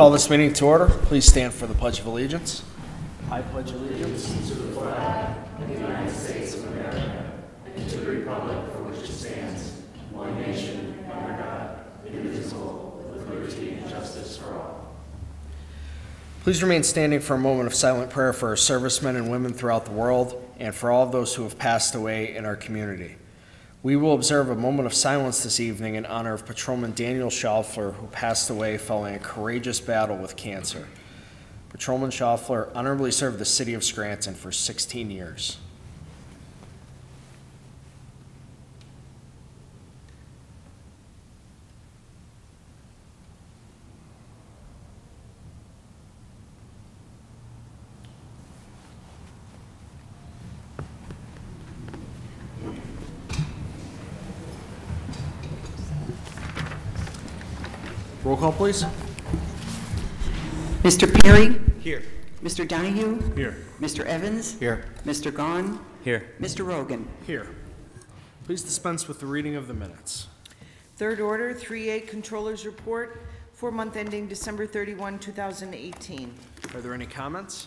Call this meeting to order. Please stand for the Pledge of Allegiance. I pledge allegiance to the flag of the United States of America and to the republic for which it stands, one nation, under God, indivisible, with liberty and justice for all. Please remain standing for a moment of silent prayer for our servicemen and women throughout the world and for all of those who have passed away in our community. We will observe a moment of silence this evening in honor of Patrolman Daniel Schaufler, who passed away following a courageous battle with cancer. Patrolman Schaufler honorably served the city of Scranton for 16 years. Roll call, please. Mr. Perry? Here. Mr. Donahue? Here. Mr. Evans? Here. Mr. Gahn? Here. Mr. Rogan? Here. Please dispense with the reading of the minutes. Third order, 3A Controller's Report for month ending December 31, 2018. Are there any comments?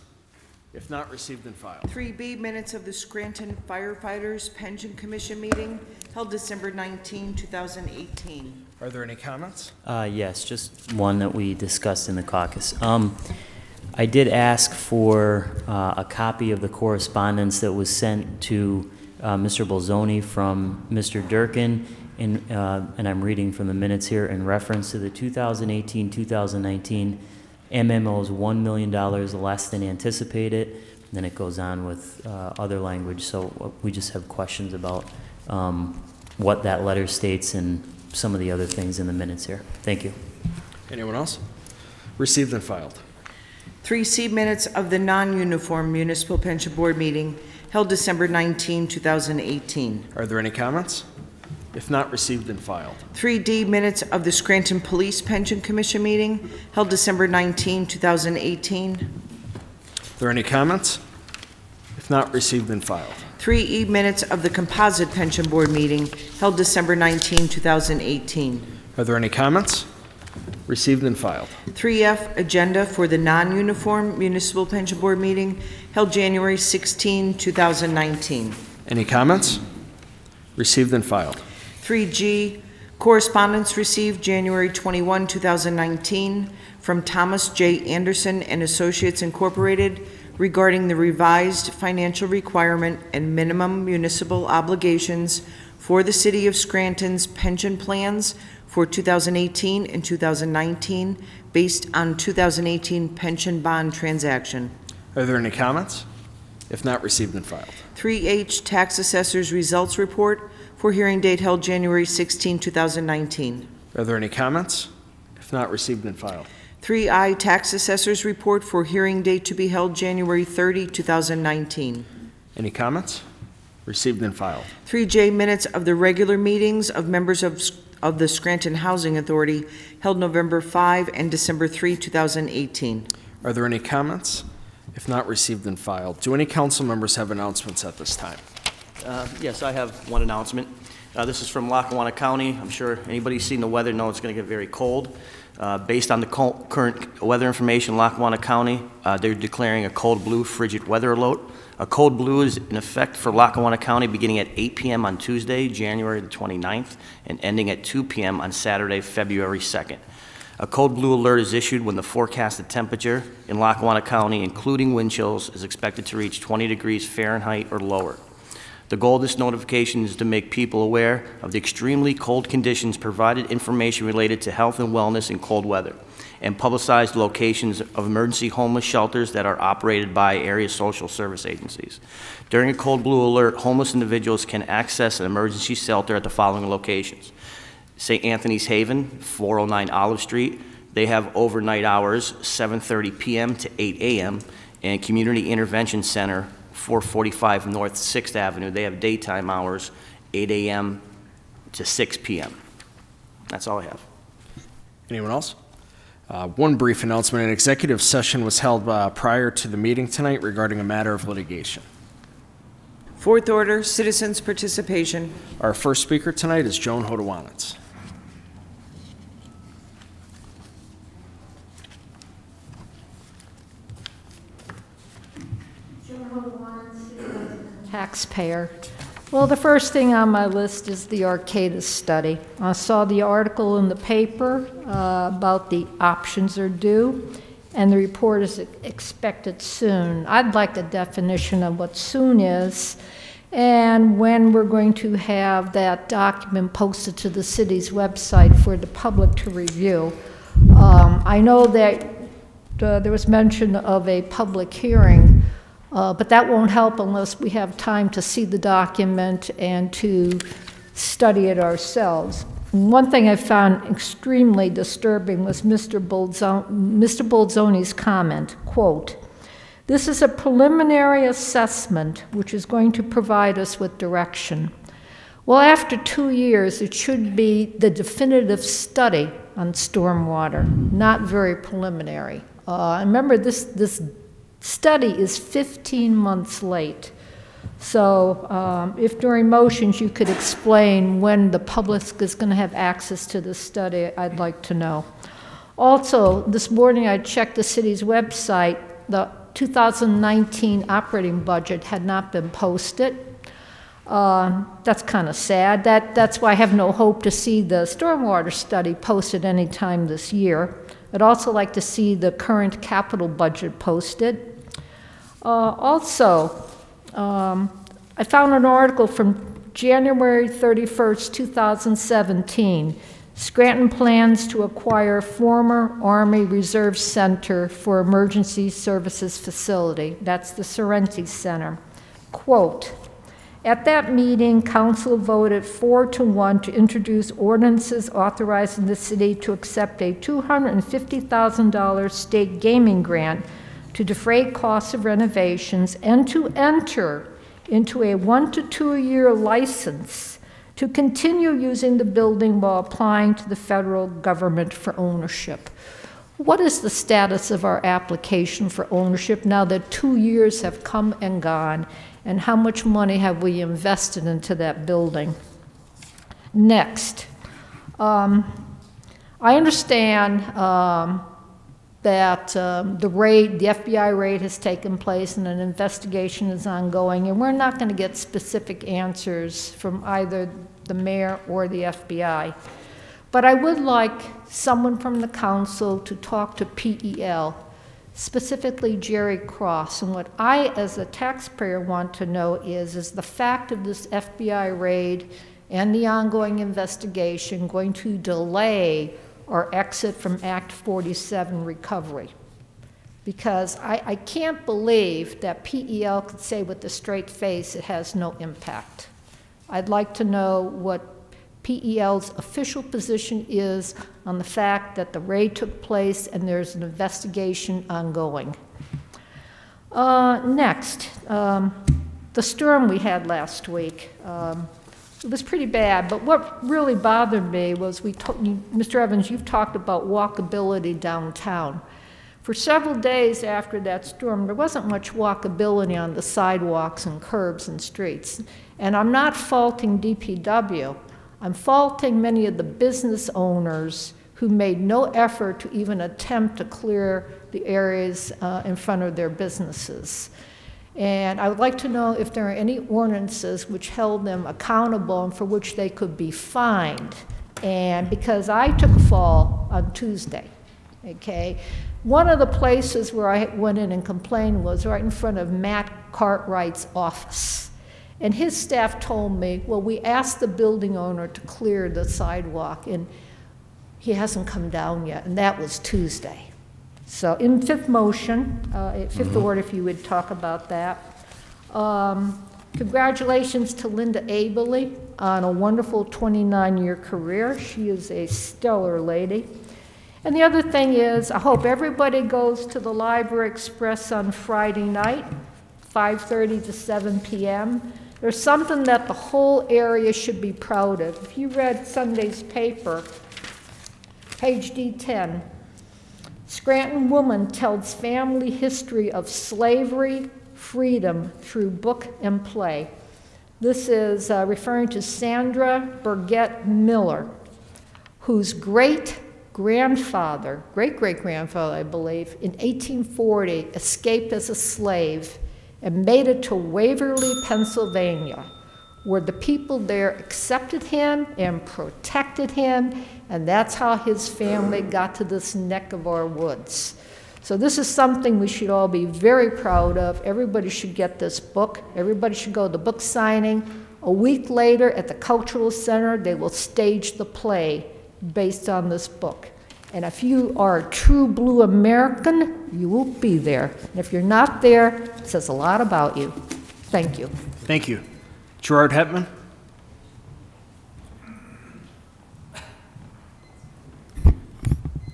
If not, received and filed. 3B Minutes of the Scranton Firefighters Pension Commission meeting held December 19, 2018. Are there any comments? Yes, just one that we discussed in the caucus. I did ask for a copy of the correspondence that was sent to Mr. Bolzoni from Mr. Durkin, and I'm reading from the minutes here, in reference to the 2018-2019 MMO is $1 million less than anticipated. Then it goes on with other language, so we just have questions about what that letter states and some of the other things in the minutes here. Thank you. Anyone else? Received and filed. 3C Minutes of the Non-Uniform Municipal Pension Board meeting held December 19, 2018. Are there any comments? If not, received and filed. 3D Minutes of the Scranton Police Pension Commission meeting held December 19, 2018. Are there any comments? If not, received and filed. 3E Minutes of the Composite Pension Board meeting held December 19, 2018. Are there any comments? Received and filed. 3F Agenda for the Non-Uniform Municipal Pension Board meeting held January 16, 2019. Any comments? Received and filed. 3G Correspondence received January 21, 2019 from Thomas J. Anderson and Associates Incorporated regarding the revised financial requirement and minimum municipal obligations for the City of Scranton's pension plans for 2018 and 2019 based on 2018 pension bond transaction. Are there any comments? If not, received and filed. 3H Tax Assessor's Results Report for hearing date held January 16, 2019. Are there any comments? If not, received and filed. 3I Tax Assessor's Report for hearing date to be held January 30, 2019. Any comments? Received and filed. 3J Minutes of the regular meetings of members of the Scranton Housing Authority held November 5 and December 3, 2018. Are there any comments? If not, received and filed. Do any council members have announcements at this time? Yes, I have one announcement. This is from Lackawanna County. I'm sure anybody who's seen the weather knows it's going to get very cold. Based on the current weather information in Lackawanna County, they're declaring a cold blue frigid weather alert. A cold blue is in effect for Lackawanna County beginning at 8 p.m. on Tuesday, January the 29th, and ending at 2 p.m. on Saturday, February 2nd. A cold blue alert is issued when the forecasted temperature in Lackawanna County, including wind chills, is expected to reach 20 degrees Fahrenheit or lower. The goal of this notification is to make people aware of the extremely cold conditions, provided information related to health and wellness in cold weather, and publicize the locations of emergency homeless shelters that are operated by area social service agencies. During a cold blue alert, homeless individuals can access an emergency shelter at the following locations: St. Anthony's Haven, 409 Olive Street. They have overnight hours, 7:30 p.m. to 8 a.m., and Community Intervention Center, 445 North 6th Avenue. They have daytime hours, 8 a.m. to 6 p.m. That's all I have. Anyone else? One brief announcement. An executive session was held prior to the meeting tonight regarding a matter of litigation. Fourth order, citizens' participation. Our first speaker tonight is Joan Hodowanitz. taxpayer. Well, the first thing on my list is the Arcadis study. I saw the article in the paper about the options are due, and the report is expected soon. I'd like a definition of what soon is, and when we're going to have that document posted to the city's website for the public to review. I know that there was mention of a public hearing, but that won't help unless we have time to see the document and to study it ourselves. One thing I found extremely disturbing was Mr. Bolzoni's comment, quote, "This is a preliminary assessment which is going to provide us with direction." Well, after 2 years, it should be the definitive study on stormwater, not very preliminary. Remember, this study is 15 months late. So if during motions you could explain when the public is going to have access to this study, I'd like to know. Also, this morning I checked the city's website. The 2019 operating budget had not been posted. That's kind of sad. That's why I have no hope to see the stormwater study posted anytime this year. I'd also like to see the current capital budget posted. I found an article from January 31st, 2017. Scranton plans to acquire former Army Reserve Center for Emergency Services Facility. That's the Sorrenti Center. Quote, "At that meeting, council voted 4-1 to introduce ordinances authorizing the city to accept a $250,000 state gaming grant to defray costs of renovations and to enter into a 1 to 2 year license to continue using the building while applying to the federal government for ownership." What is the status of our application for ownership now that 2 years have come and gone, and how much money have we invested into that building? Next, I understand that the FBI raid has taken place and an investigation is ongoing, and we're not going to get specific answers from either the mayor or the FBI. But I would like someone from the council to talk to PEL, specifically Jerry Cross. And what I, as a taxpayer, want to know is the fact of this FBI raid and the ongoing investigation going to delay or exit from Act 47 recovery? Because I can't believe that PEL could say with a straight face it has no impact. I'd like to know what PEL's official position is on the fact that the raid took place and there's an investigation ongoing. Next, the storm we had last week. It was pretty bad, but what really bothered me was Mr. Evans, you've talked about walkability downtown. For several days after that storm, there wasn't much walkability on the sidewalks and curbs and streets. And I'm not faulting DPW. I'm faulting many of the business owners who made no effort to even attempt to clear the areas in front of their businesses. And I would like to know if there are any ordinances which held them accountable and for which they could be fined. And because I took a fall on Tuesday, okay? One of the places where I went in and complained was right in front of Matt Cartwright's office. And his staff told me, well, we asked the building owner to clear the sidewalk, and he hasn't come down yet, and that was Tuesday. So in fifth motion, fifth order, if you would talk about that. Congratulations to Linda Abeley on a wonderful 29-year career. She is a stellar lady. And the other thing is, I hope everybody goes to the Library Express on Friday night, 5:30 to 7 p.m. There's something that the whole area should be proud of. If you read Sunday's paper, page D10, Scranton woman tells family history of slavery, freedom through book and play. This is referring to Sandra Burgett Miller, whose great-great-grandfather, I believe, in 1840 escaped as a slave and made it to Waverly, Pennsylvania, where the people there accepted him and protected him, and that's how his family got to this neck of our woods. So this is something we should all be very proud of. Everybody should get this book. Everybody should go to the book signing. A week later at the Cultural Center, they will stage the play based on this book. And if you are a true blue American, you will be there. And if you're not there, it says a lot about you. Thank you. Thank you. Gerard Hetman.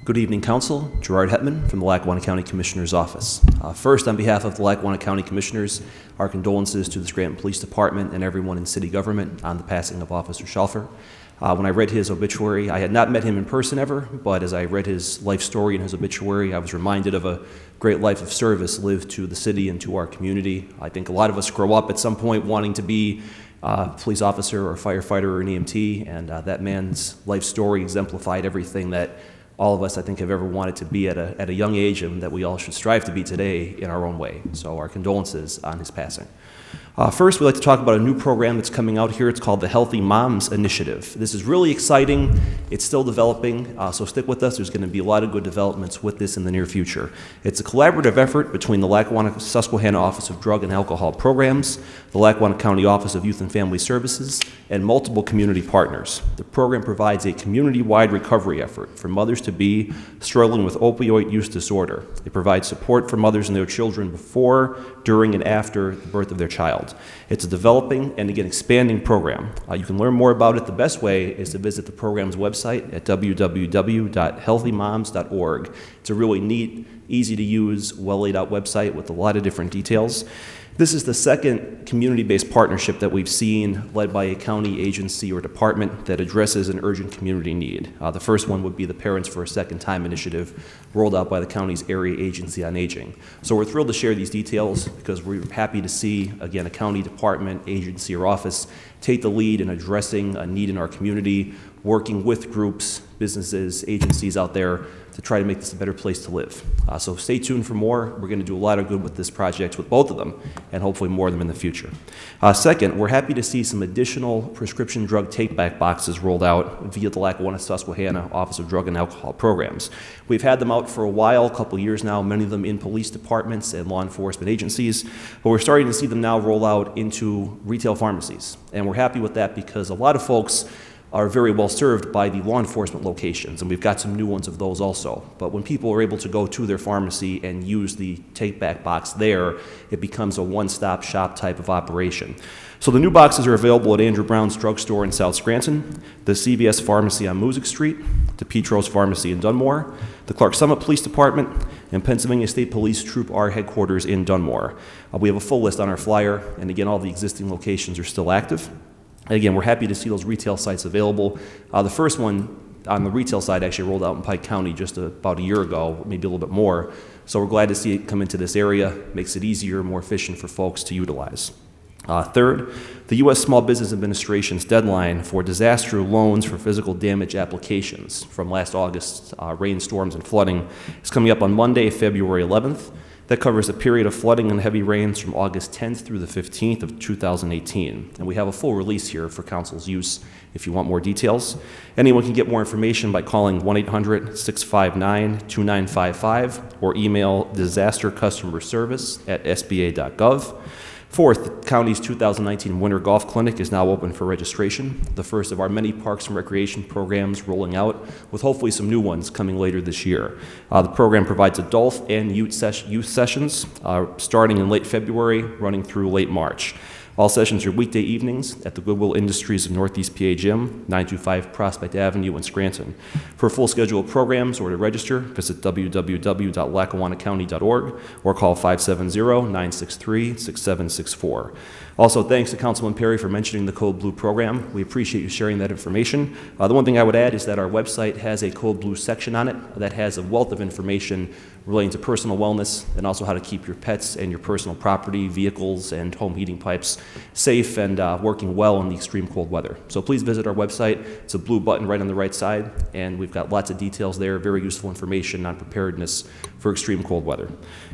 Good evening, Council. Gerard Hetman from the Lackawanna County Commissioner's Office. First, on behalf of the Lackawanna County Commissioners, our condolences to the Scranton Police Department and everyone in city government on the passing of Officer Schauffer. When I read his obituary, I had not met him in person ever, but as I read his life story and his obituary, I was reminded of a great life of service lived to the city and to our community. I think a lot of us grow up at some point wanting to be a police officer or a firefighter or an EMT, and that man's life story exemplified everything that all of us, I think, have ever wanted to be at a young age, and that we all should strive to be today in our own way. So our condolences on his passing. First, we'd like to talk about a new program that's coming out here. It's called the Healthy Moms Initiative. This is really exciting. It's still developing, so stick with us. There's going to be a lot of good developments with this in the near future. It's a collaborative effort between the Lackawanna-Susquehanna Office of Drug and Alcohol Programs, the Lackawanna County Office of Youth and Family Services, and multiple community partners. The program provides a community-wide recovery effort for mothers-to-be struggling with opioid use disorder. It provides support for mothers and their children before, during, and after the birth of their child. It's a developing and, again, expanding program. You can learn more about it. The best way is to visit the program's website at www.healthymoms.org. It's a really neat, easy-to-use, well-laid-out website with a lot of different details. This is the second community-based partnership that we've seen led by a county agency or department that addresses an urgent community need. The first one would be the Parents for a Second Time initiative rolled out by the county's Area Agency on Aging. So we're thrilled to share these details because we're happy to see, again, a county department, agency, or office take the lead in addressing a need in our community, working with groups, businesses, agencies out there to try to make this a better place to live. So stay tuned for more. We're going to do a lot of good with this project, with both of them, and hopefully more of them in the future. Second, we're happy to see some additional prescription drug take-back boxes rolled out via the Lackawanna-Susquehanna Office of Drug and Alcohol Programs. We've had them out for a while, a couple years now, many of them in police departments and law enforcement agencies, but we're starting to see them now roll out into retail pharmacies. And we're happy with that because a lot of folks are very well served by the law enforcement locations, and we've got some new ones of those also. But when people are able to go to their pharmacy and use the take-back box there, it becomes a one-stop shop type of operation. So the new boxes are available at Andrew Brown's Drugstore in South Scranton, the CVS Pharmacy on Music Street, the Petros Pharmacy in Dunmore, the Clark Summit Police Department, and Pennsylvania State Police Troop R headquarters in Dunmore. We have a full list on our flyer, and again, all the existing locations are still active. Again, we're happy to see those retail sites available. The first one on the retail side actually rolled out in Pike County just about a year ago, maybe a little bit more. So we're glad to see it come into this area. Makes it easier, more efficient for folks to utilize. Third, the U.S. Small Business Administration's deadline for disaster loans for physical damage applications from last August's rainstorms and flooding is coming up on Monday, February 11th. That covers a period of flooding and heavy rains from August 10th through the 15th of 2018. And we have a full release here for Council's use if you want more details. Anyone can get more information by calling 1-800-659-2955 or email disastercustomerservice@sba.gov. Fourth, the county's 2019 Winter Golf Clinic is now open for registration, the first of our many parks and recreation programs rolling out, with hopefully some new ones coming later this year. The program provides adult and youth sessions starting in late February, running through late March. All sessions are weekday evenings at the Goodwill Industries of Northeast PA Gym, 925 Prospect Avenue in Scranton. For a full schedule of programs or to register, visit www.lackawannacounty.org or call 570-963-6764. Also, thanks to Councilman Perry for mentioning the Code Blue program. We appreciate you sharing that information. The one thing I would add is that our website has a Code Blue section on it that has a wealth of information relating to personal wellness and also how to keep your pets and your personal property, vehicles, and home heating pipes safe and working well in the extreme cold weather. So please visit our website. It's a blue button right on the right side, and we've got lots of details there, very useful information on preparedness for extreme cold weather.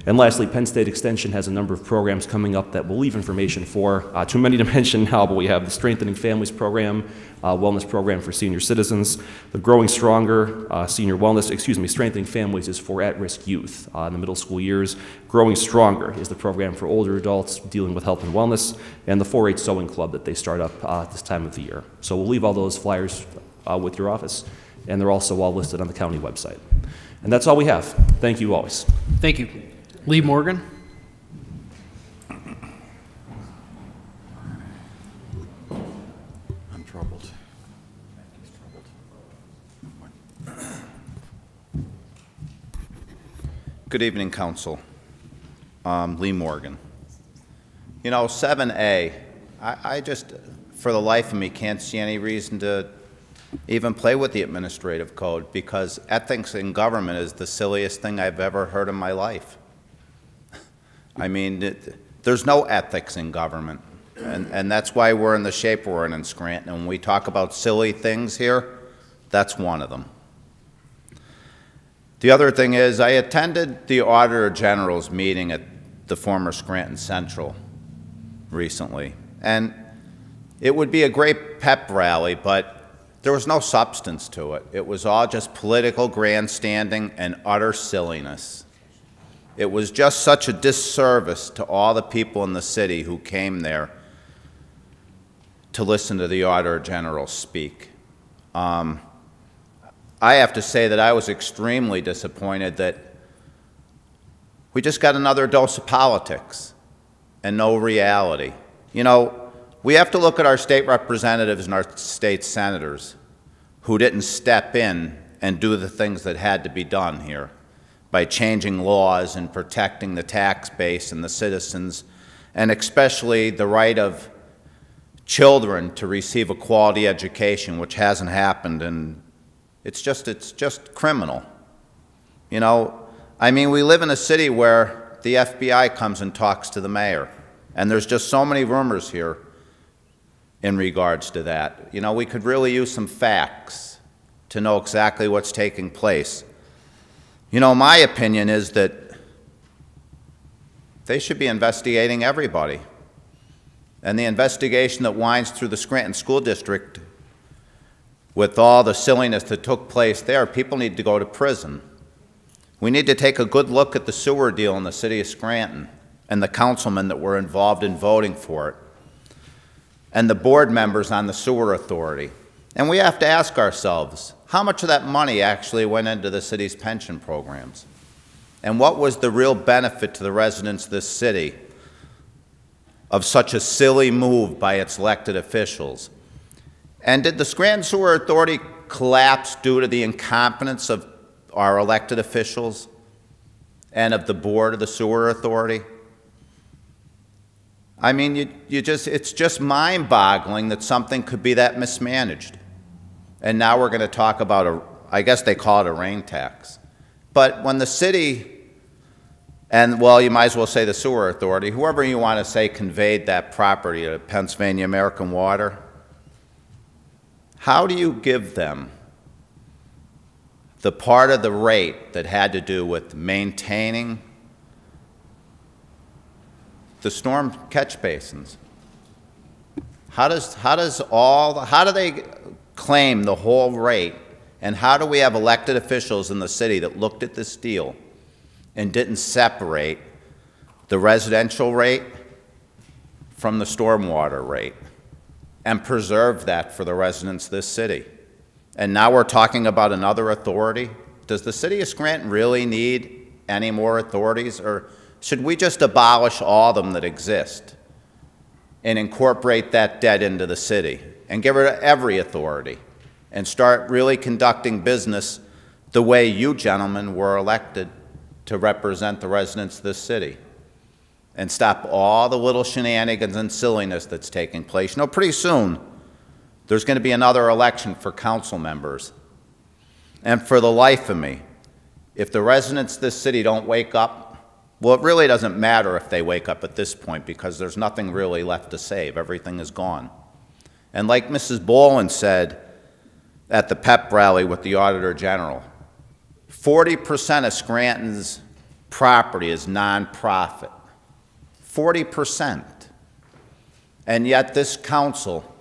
And lastly, Penn State Extension has a number of programs coming up that we'll leave information for. Too many to mention now, but we have the Strengthening Families Program, Wellness Program for Senior Citizens, the Growing Stronger Senior Wellness, Strengthening Families is for at-risk youth in the middle school years. Growing Stronger is the program for older adults dealing with health and wellness, and the 4-H Sewing Club that they start up at this time of the year. So we'll leave all those flyers with your office, and they're also all listed on the county website. And that's all we have. Thank you always. Thank you. Lee Morgan. I'm troubled. Good evening, Council. Lee Morgan. You know, 7A, I just, for the life of me, can't see any reason to even play with the administrative code, because ethics in government is the silliest thing I've ever heard in my life. I mean, there's no ethics in government, and that's why we're in the shape we're in Scranton. And when we talk about silly things here, that's one of them. The other thing is, I attended the Auditor General's meeting at the former Scranton Central recently, and it would be a great pep rally, but there was no substance to it. It was all just political grandstanding and utter silliness. It was just such a disservice to all the people in the city who came there to listen to the Auditor General speak. I have to say that I was extremely disappointed that we just got another dose of politics and no reality. You know, we have to look at our state representatives and our state senators who didn't step in and do the things that had to be done here by changing laws and protecting the tax base and the citizens, and especially the right of children to receive a quality education, which hasn't happened, and it's just criminal. You know, I mean, we live in a city where the FBI comes and talks to the mayor, and there's just so many rumors here in regards to that. You know, we could really use some facts to know exactly what's taking place. You know, my opinion is that they should be investigating everybody. And the investigation that winds through the Scranton School District with all the silliness that took place there, people need to go to prison. We need to take a good look at the sewer deal in the city of Scranton and the councilmen that were involved in voting for it, and the board members on the sewer authority. And we have to ask ourselves, how much of that money actually went into the city's pension programs? And what was the real benefit to the residents of this city of such a silly move by its elected officials? And did the Scranton Sewer Authority collapse due to the incompetence of our elected officials and of the board of the Sewer Authority? I mean, it's just mind-boggling that something could be that mismanaged. And now we're going to talk about I guess they call it a rain tax. But when the city, and well, you might as well say the Sewer Authority, whoever you want to say conveyed that property to Pennsylvania American Water, how do you give them the part of the rate that had to do with maintaining the storm catch basins? How do they claim the whole rate, and how do we have elected officials in the city that looked at this deal and didn't separate the residential rate from the stormwater rate and preserve that for the residents of this city? And now we're talking about another authority. Does the city of Scranton really need any more authorities, or should we just abolish all of them that exist and incorporate that debt into the city and get rid of every authority and start really conducting business the way you gentlemen were elected to represent the residents of this city, and stop all the little shenanigans and silliness that's taking place? You know, pretty soon there's going to be another election for council members. And for the life of me, if the residents of this city don't wake up, well, it really doesn't matter if they wake up at this point, because there's nothing really left to save. Everything is gone. And like Mrs. Boland said at the pep rally with the Auditor General, 40% of Scranton's property is nonprofit. 40%. And yet this council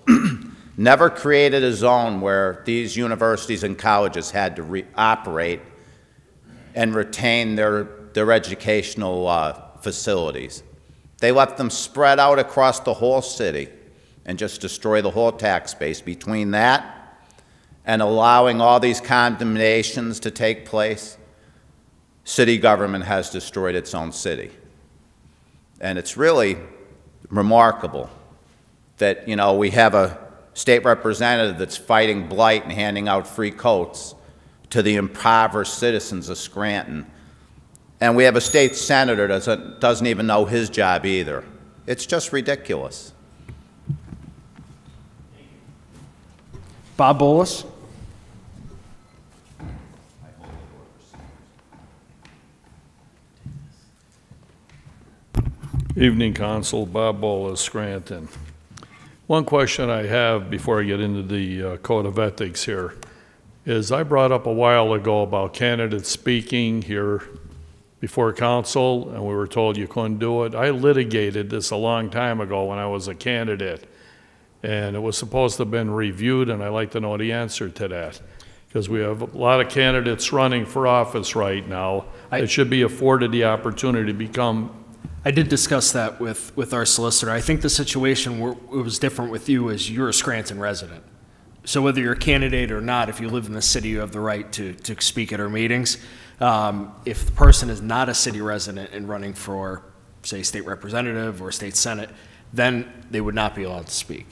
never created a zone where these universities and colleges had to operate and retain their educational facilities. They left them spread out across the whole city and just destroy the whole tax base. Between that and allowing all these condemnations to take place, city government has destroyed its own city. And it's really remarkable that, you know, we have a state representative that's fighting blight and handing out free coats to the impoverished citizens of Scranton. And we have a state senator that doesn't even know his job either. It's just ridiculous. Bob Bolus. Evening, Council. Bob Bolus, Scranton. One question I have before I get into the Code of Ethics here is I brought up a while ago about candidates speaking here before council, and we were told you couldn't do it. I litigated this a long time ago when I was a candidate, and it was supposed to have been reviewed, and I'd like to know the answer to that, because we have a lot of candidates running for office right now. It should be afforded the opportunity to become. I did discuss that with our solicitor. I think the situation it was different with you is you're a Scranton resident. So whether you're a candidate or not, if you live in the city, you have the right to speak at our meetings. If the person is not a city resident and running for, say, state representative or state senate, then they would not be allowed to speak.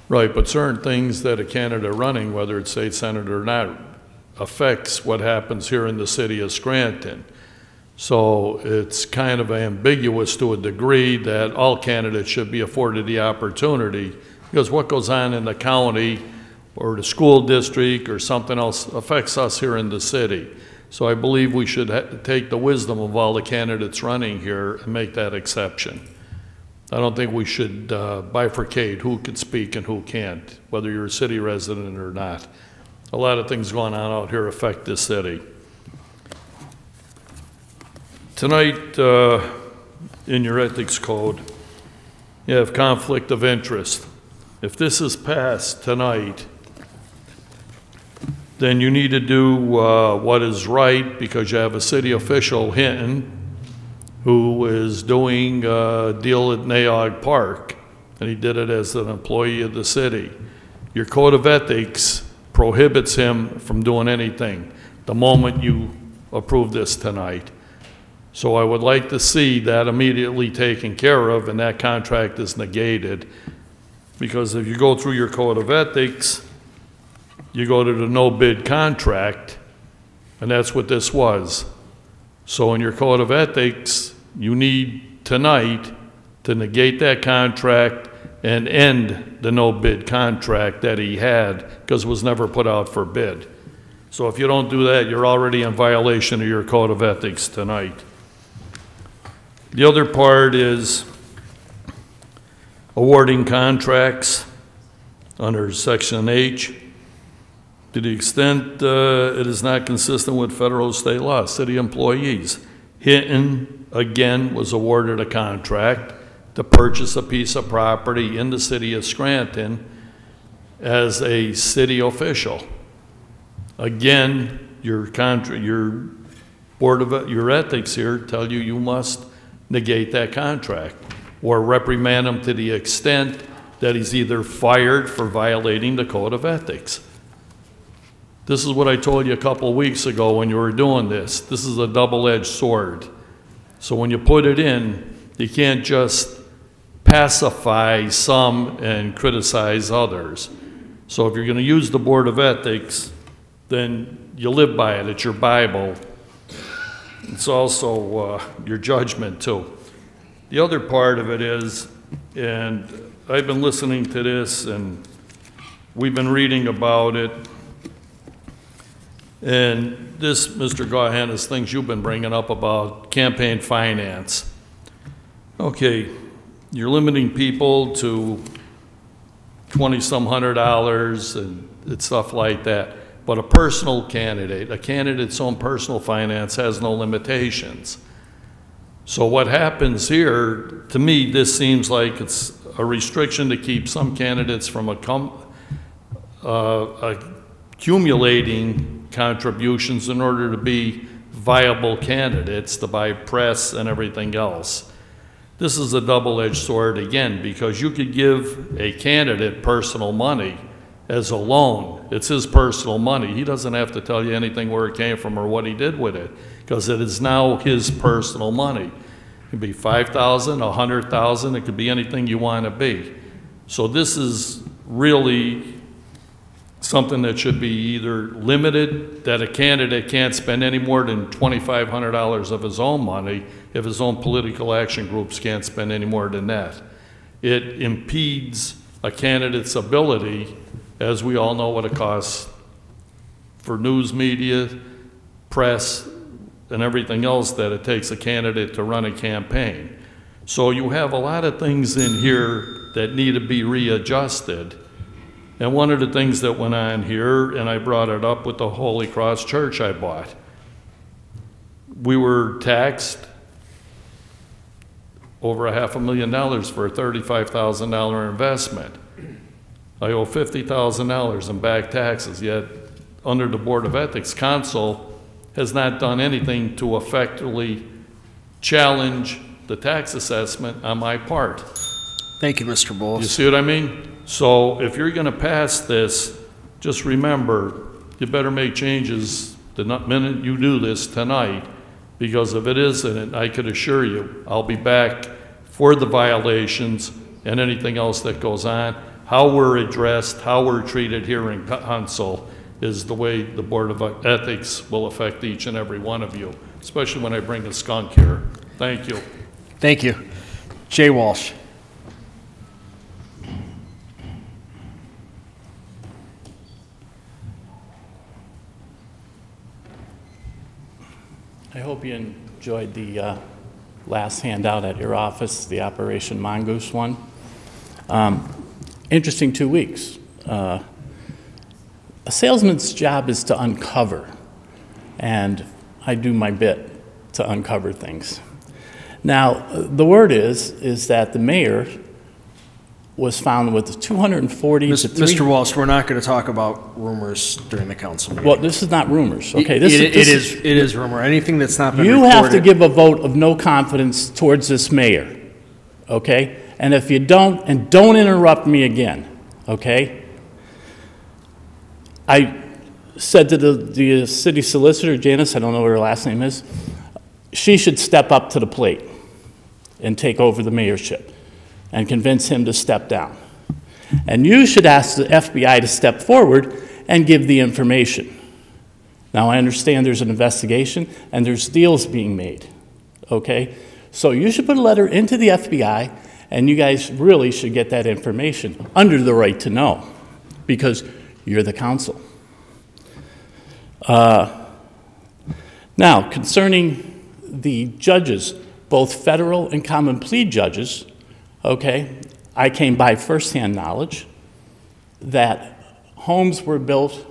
Right, but certain things that a candidate running, whether it's state senator or not, affects what happens here in the city of Scranton. So it's kind of ambiguous to a degree that all candidates should be afforded the opportunity, because what goes on in the county or the school district or something else affects us here in the city. So I believe we should take the wisdom of all the candidates running here and make that exception. I don't think we should bifurcate who can speak and who can't, whether you're a city resident or not. A lot of things going on out here affect this city. Tonight, in your ethics code, you have conflict of interest. If this is passed tonight, then you need to do what is right, because you have a city official, Hinton, who is doing a deal at Naog Park, and he did it as an employee of the city. Your code of ethics prohibits him from doing anything the moment you approve this tonight. So I would like to see that immediately taken care of and that contract is negated, because if you go through your code of ethics, you go to the no bid contract, and that's what this was. So in your code of ethics, you need tonight to negate that contract and end the no bid contract that he had, because it was never put out for bid. So if you don't do that, you're already in violation of your code of ethics tonight. The other part is awarding contracts under Section H. To the extent it is not consistent with federal or state law, city employees. Hinton, again, was awarded a contract to purchase a piece of property in the city of Scranton as a city official. Again, your board of your ethics here tell you you must negate that contract or reprimand him to the extent that he's either fired for violating the code of ethics. This is what I told you a couple of weeks ago when you were doing this. This is a double-edged sword. So when you put it in, you can't just pacify some and criticize others. So if you're going to use the Board of Ethics, then you live by it. It's your Bible. It's also your judgment, too. The other part of it is, and I've been listening to this, and we've been reading about it, and this, Mr. Gahan, is things you've been bringing up about campaign finance. Okay, you're limiting people to $20-some $100 and stuff like that. But a personal candidate, a candidate's own personal finance has no limitations. So what happens here, to me, this seems like it's a restriction to keep some candidates from accumulating contributions in order to be viable candidates to buy press and everything else. This is a double-edged sword again, because you could give a candidate personal money as a loan. It's his personal money. He doesn't have to tell you anything where it came from or what he did with it, because it is now his personal money. It could be $5,000, $100,000, it could be anything you want to be. So this is really something that should be either limited, that a candidate can't spend any more than $2,500 of his own money if his own political action groups can't spend any more than that. It impedes a candidate's ability, as we all know what it costs for news media, press, and everything else that it takes a candidate to run a campaign. So you have a lot of things in here that need to be readjusted. And one of the things that went on here, and I brought it up with the Holy Cross Church I bought, we were taxed over $500,000 for a $35,000 investment. I owe $50,000 in back taxes, yet under the Board of Ethics, Council has not done anything to effectively challenge the tax assessment on my part. Thank you, Mr. Bowles. You see what I mean? So if you're going to pass this, just remember, you better make changes the minute you do this tonight, because if it isn't, I could assure you, I'll be back for the violations and anything else that goes on. How we're addressed, how we're treated here in council is the way the Board of Ethics will affect each and every one of you, especially when I bring a skunk here. Thank you. Thank you. Jay Walsh. I hope you enjoyed the last handout at your office, the Operation Mongoose one. Interesting 2 weeks. A salesman's job is to uncover, and I do my bit to uncover things. Now, the word is that the mayor was found with 240 to 300. Mr. Walsh, we're not going to talk about rumors during the council meeting. Well, this is not rumors, okay? It is rumor. Anything that's not been You reported. have to give a vote of no confidence towards this mayor, okay? And if you don't, and don't interrupt me again, okay? I said to the city solicitor, Janice, I don't know what her last name is, she should step up to the plate and take over the mayorship and convince him to step down. And you should ask the FBI to step forward and give the information. Now, I understand there's an investigation and there's deals being made, okay? So you should put a letter into the FBI, and you guys really should get that information under the right to know, because you're the council. Now, concerning the judges, both federal and common plea judges, okay, I came by firsthand knowledge that homes were built,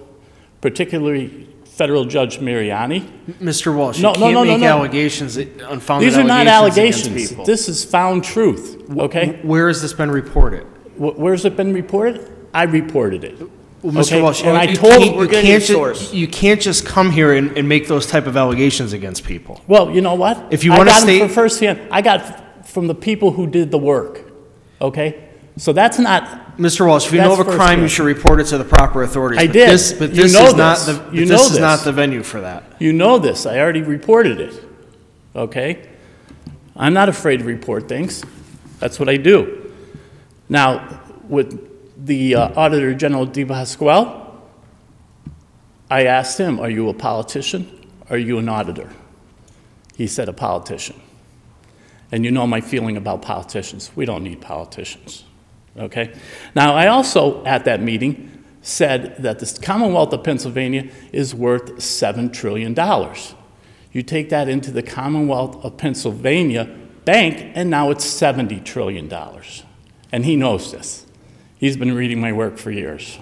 particularly federal Judge Mariani. Mr. Walsh, you can't make allegations, unfounded These are not allegations. allegations. This is found truth, okay? Where has this been reported? Where's it been reported? I reported it. Well, Mr. Okay? Walsh, and I told you can't just come here and make those type of allegations against people. Well, you know what? If you want to state, I got from firsthand. I got from the people who did the work. Okay, so that's not. Mr. Walsh, if you know of a crime, you should report it to the proper authorities. I did. But this is not the venue for that. You know this. I already reported it. Okay, I'm not afraid to report things. That's what I do. Now, with the Auditor General DePasquale, I asked him, "Are you a politician? Are you an auditor?" He said, "A politician." And you know my feeling about politicians. We don't need politicians, okay? Now, I also, at that meeting, said that the Commonwealth of Pennsylvania is worth $7 trillion. You take that into the Commonwealth of Pennsylvania bank, and now it's $70 trillion. And he knows this. He's been reading my work for years.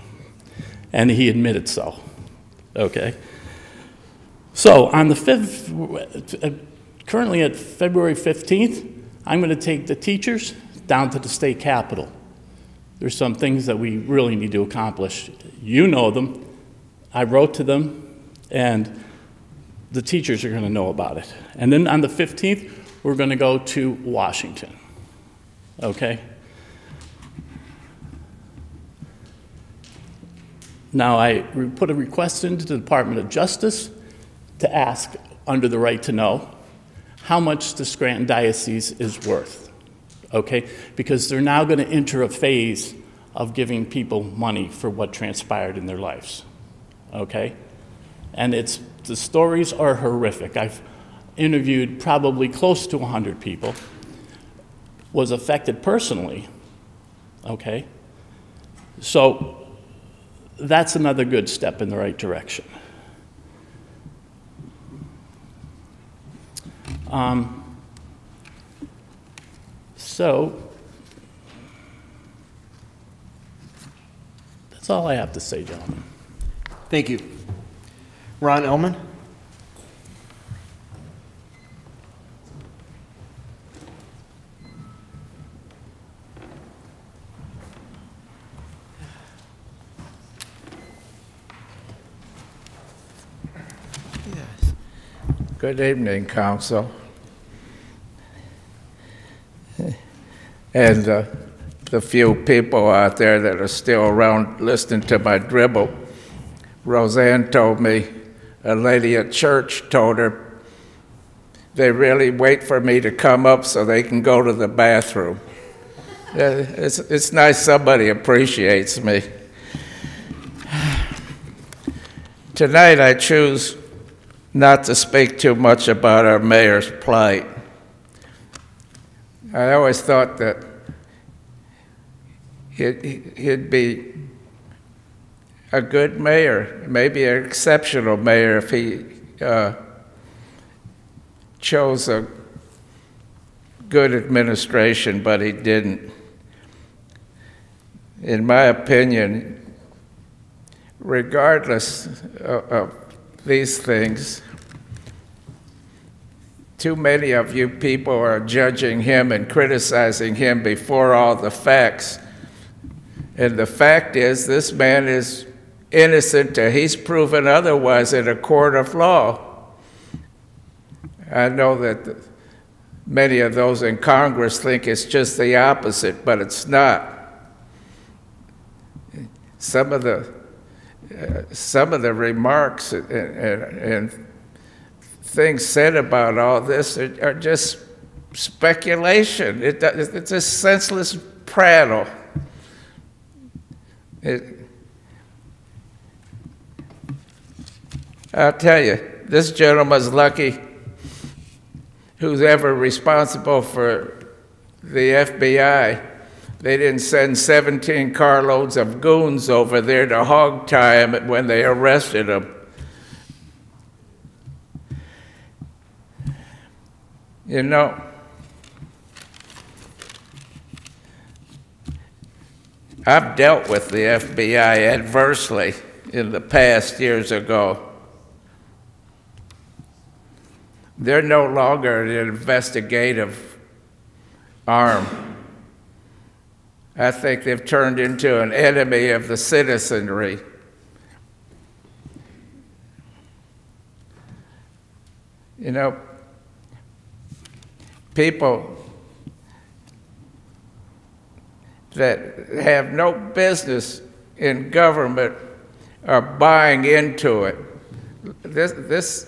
And he admitted so, okay? So, on the 5th, currently at February 15th, I'm going to take the teachers down to the state capitol. There's some things that we really need to accomplish. You know them. I wrote to them, and the teachers are going to know about it. And then on the 15th, we're going to go to Washington. Okay? Now, I put a request into the Department of Justice to ask, under the right to know, how much the Scranton Diocese is worth, okay? Because they're now going to enter a phase of giving people money for what transpired in their lives, okay? And the stories are horrific. I've interviewed probably close to 100 people, was affected personally, okay? So that's another good step in the right direction. So that's all I have to say, gentlemen. Thank you. Ron Ellman. Good evening, Council. And the few people out there that are still around listening to my dribble. Roseanne told me, a lady at church told her, they really wait for me to come up so they can go to the bathroom. It's nice somebody appreciates me. Tonight I choose not to speak too much about our mayor's plight. I always thought that he'd be a good mayor, maybe an exceptional mayor if he chose a good administration, but he didn't. In my opinion, regardless of these things, too many of you people are judging him and criticizing him before all the facts. And the fact is, this man is innocent till he's proven otherwise in a court of law. I know that many of those in Congress think it's just the opposite, but it's not. Some of the remarks and things said about all this are just speculation. It's a senseless prattle. I'll tell you, this gentleman's lucky who's ever responsible for the FBI. They didn't send 17 carloads of goons over there to hog tie him when they arrested him. You know, I've dealt with the FBI adversely in the past years ago. They're no longer an investigative arm. I think they've turned into an enemy of the citizenry. You know, people that have no business in government are buying into it. This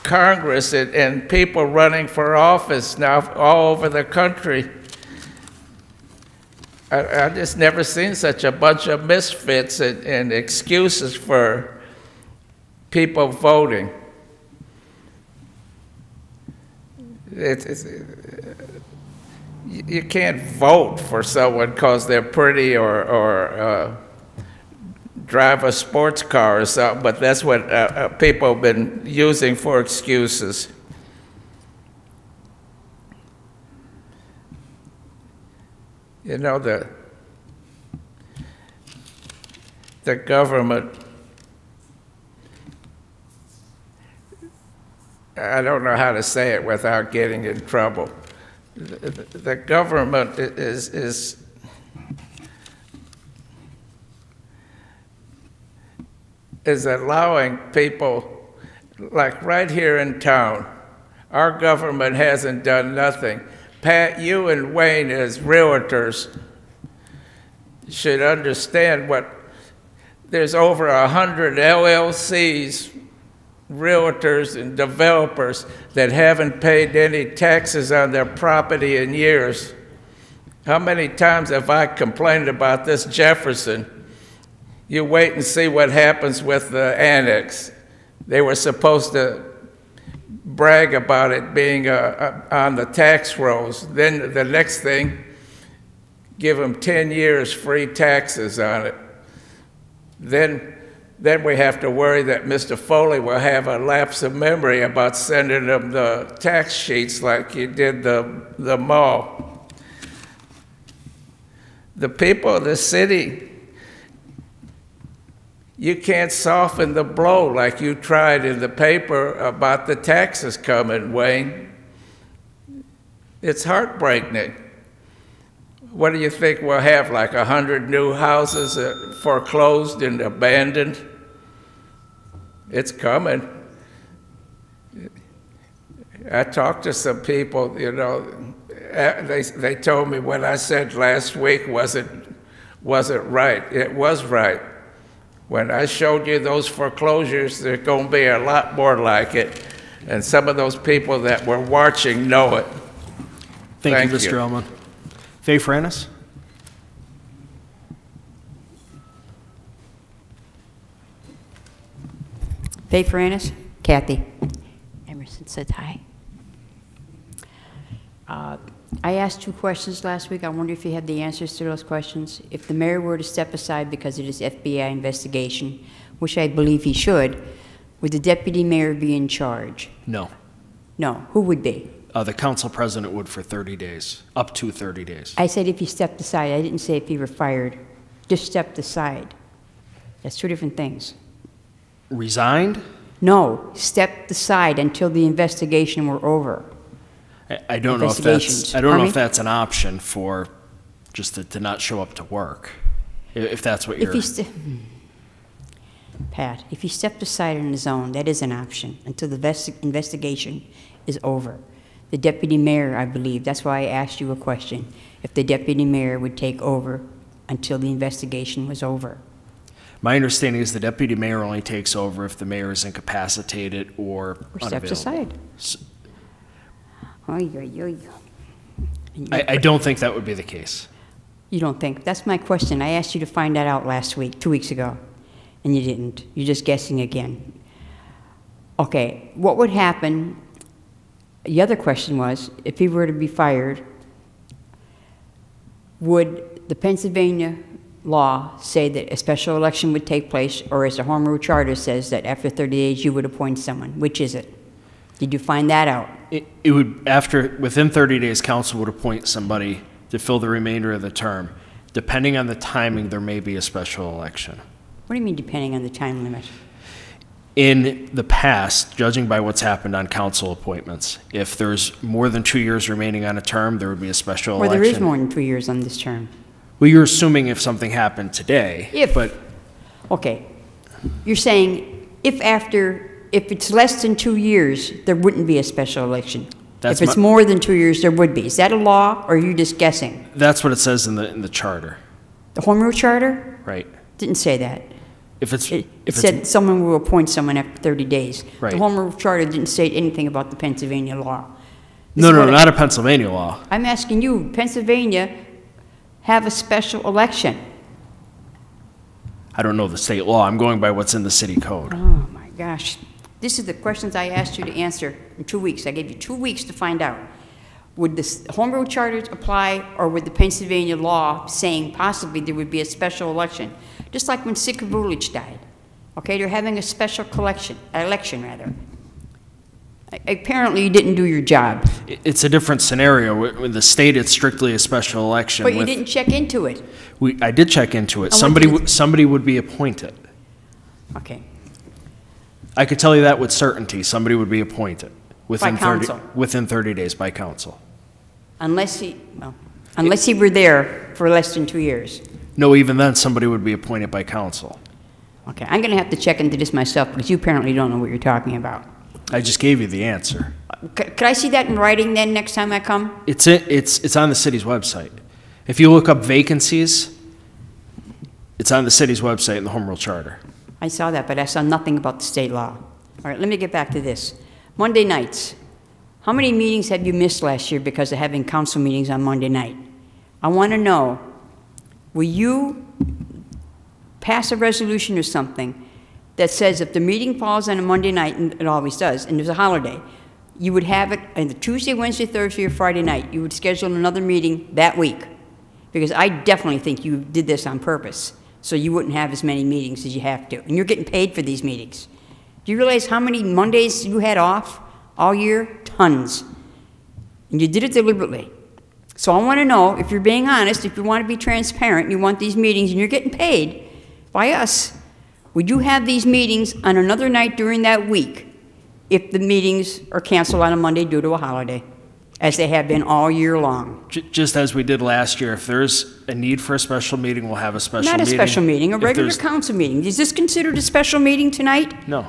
Congress and people running for office now all over the country, I just never seen such a bunch of misfits and excuses for people voting. You can't vote for someone because they're pretty or drive a sports car or something, but that's what people have been using for excuses. You know, the government I don't know how to say it without getting in trouble. The government is allowing people, like right here in town, our government hasn't done nothing. Pat, you and Wayne as realtors should understand there's over 100 LLCs, realtors and developers that haven't paid any taxes on their property in years. How many times have I complained about this Jefferson? You wait and see what happens with the annex. They were supposed to brag about it being on the tax rolls. Then the next thing, give them 10 years free taxes on it. Then we have to worry that Mr. Foley will have a lapse of memory about sending them the tax sheets like he did the mall. The people of the city, you can't soften the blow like you tried in the paper about the taxes coming, Wayne. It's heartbreaking. What do you think we'll have, like 100 new houses foreclosed and abandoned? It's coming. I talked to some people, you know, they told me what I said last week wasn't right. It was right. When I showed you those foreclosures, there's going to be a lot more like it. And some of those people that were watching know it. Thank you, Mr. Ellman. Faye Frannis? Faye Frannis, Kathy. Emerson said hi. I asked 2 questions last week. I wonder if you have the answers to those questions. If the mayor were to step aside because of this FBI investigation, which I believe he should, would the deputy mayor be in charge? No. No. Who would be? The council president would for 30 days, up to 30 days. I said if he stepped aside. I didn't say if he were fired. Just stepped aside. That's 2 different things. Resigned? No, stepped aside until the investigation were over. I don't know if that's an option for just to not show up to work, if that's what you're... Pat, if he stepped aside on his own, that is an option until the investigation is over. The deputy mayor, I believe, that's why I asked you a question, if the deputy mayor would take over until the investigation was over. My understanding is the deputy mayor only takes over if the mayor is incapacitated or steps aside. I don't think that would be the case. You don't think? That's my question. I asked you to find that out last week, 2 weeks ago, and you didn't. You're just guessing again. Okay, what would happen? The other question was, if he were to be fired, would the Pennsylvania law say that a special election would take place, or as the Home Rule Charter says that after 30 days you would appoint someone? Which is it? Did you find that out? It would, within 30 days, council would appoint somebody to fill the remainder of the term. Depending on the timing, there may be a special election. What do you mean, depending on the time limit? In the past, judging by what's happened on council appointments, if there's more than 2 years remaining on a term, there would be a special election. Well, there is more than 2 years on this term. Well, you're assuming if something happened today. Okay. You're saying if it's less than 2 years, there wouldn't be a special election. If it's more than 2 years, there would be. Is that a law, or are you just guessing? That's what it says in the charter. The Home Rule Charter? Right. Didn't say that. It said someone will appoint someone after 30 days. Right. The Home Rule Charter didn't say anything about the Pennsylvania law. No, not a Pennsylvania law. I'm asking you, Pennsylvania have a special election? I don't know the state law. I'm going by what's in the city code. Oh, my gosh. This is the questions I asked you to answer in 2 weeks. I gave you 2 weeks to find out. Would the Home Rule Charter apply, or would the Pennsylvania law saying possibly there would be a special election? Just like when Sika Vulich died. Okay, they're having a special election. Apparently you didn't do your job. It's a different scenario. With the state, it's strictly a special election. But you didn't check into it. I did check into it. Somebody would be appointed. Okay. I could tell you that with certainty. Somebody would be appointed. Within By council. Within 30 days by council. Unless he were there for less than 2 years. No, even then, somebody would be appointed by council. Okay, I'm going to have to check into this myself because you apparently don't know what you're talking about. I just gave you the answer. Could I see that in writing then next time I come? It's on the city's website. If you look up vacancies, it's on the city's website in the Home Rule Charter. I saw that, but I saw nothing about the state law. All right, let me get back to this. Monday nights. How many meetings have you missed last year because of having council meetings on Monday night? I want to know, will you pass a resolution or something that says if the meeting falls on a Monday night, and it always does, and there's a holiday, you would have it on the Tuesday, Wednesday, Thursday, or Friday night. You would schedule another meeting that week. Because I definitely think you did this on purpose, so you wouldn't have as many meetings as you have to. And you're getting paid for these meetings. Do you realize how many Mondays you had off all year? Tons. And you did it deliberately. So I want to know, if you're being honest, if you want to be transparent, and you want these meetings, and you're getting paid by us, would you have these meetings on another night during that week if the meetings are canceled on a Monday due to a holiday, as they have been all year long? Just as we did last year, if there's a need for a special meeting, we'll have a special meeting. Not a special meeting, a If regular there's- council meeting. Is this considered a special meeting tonight? No.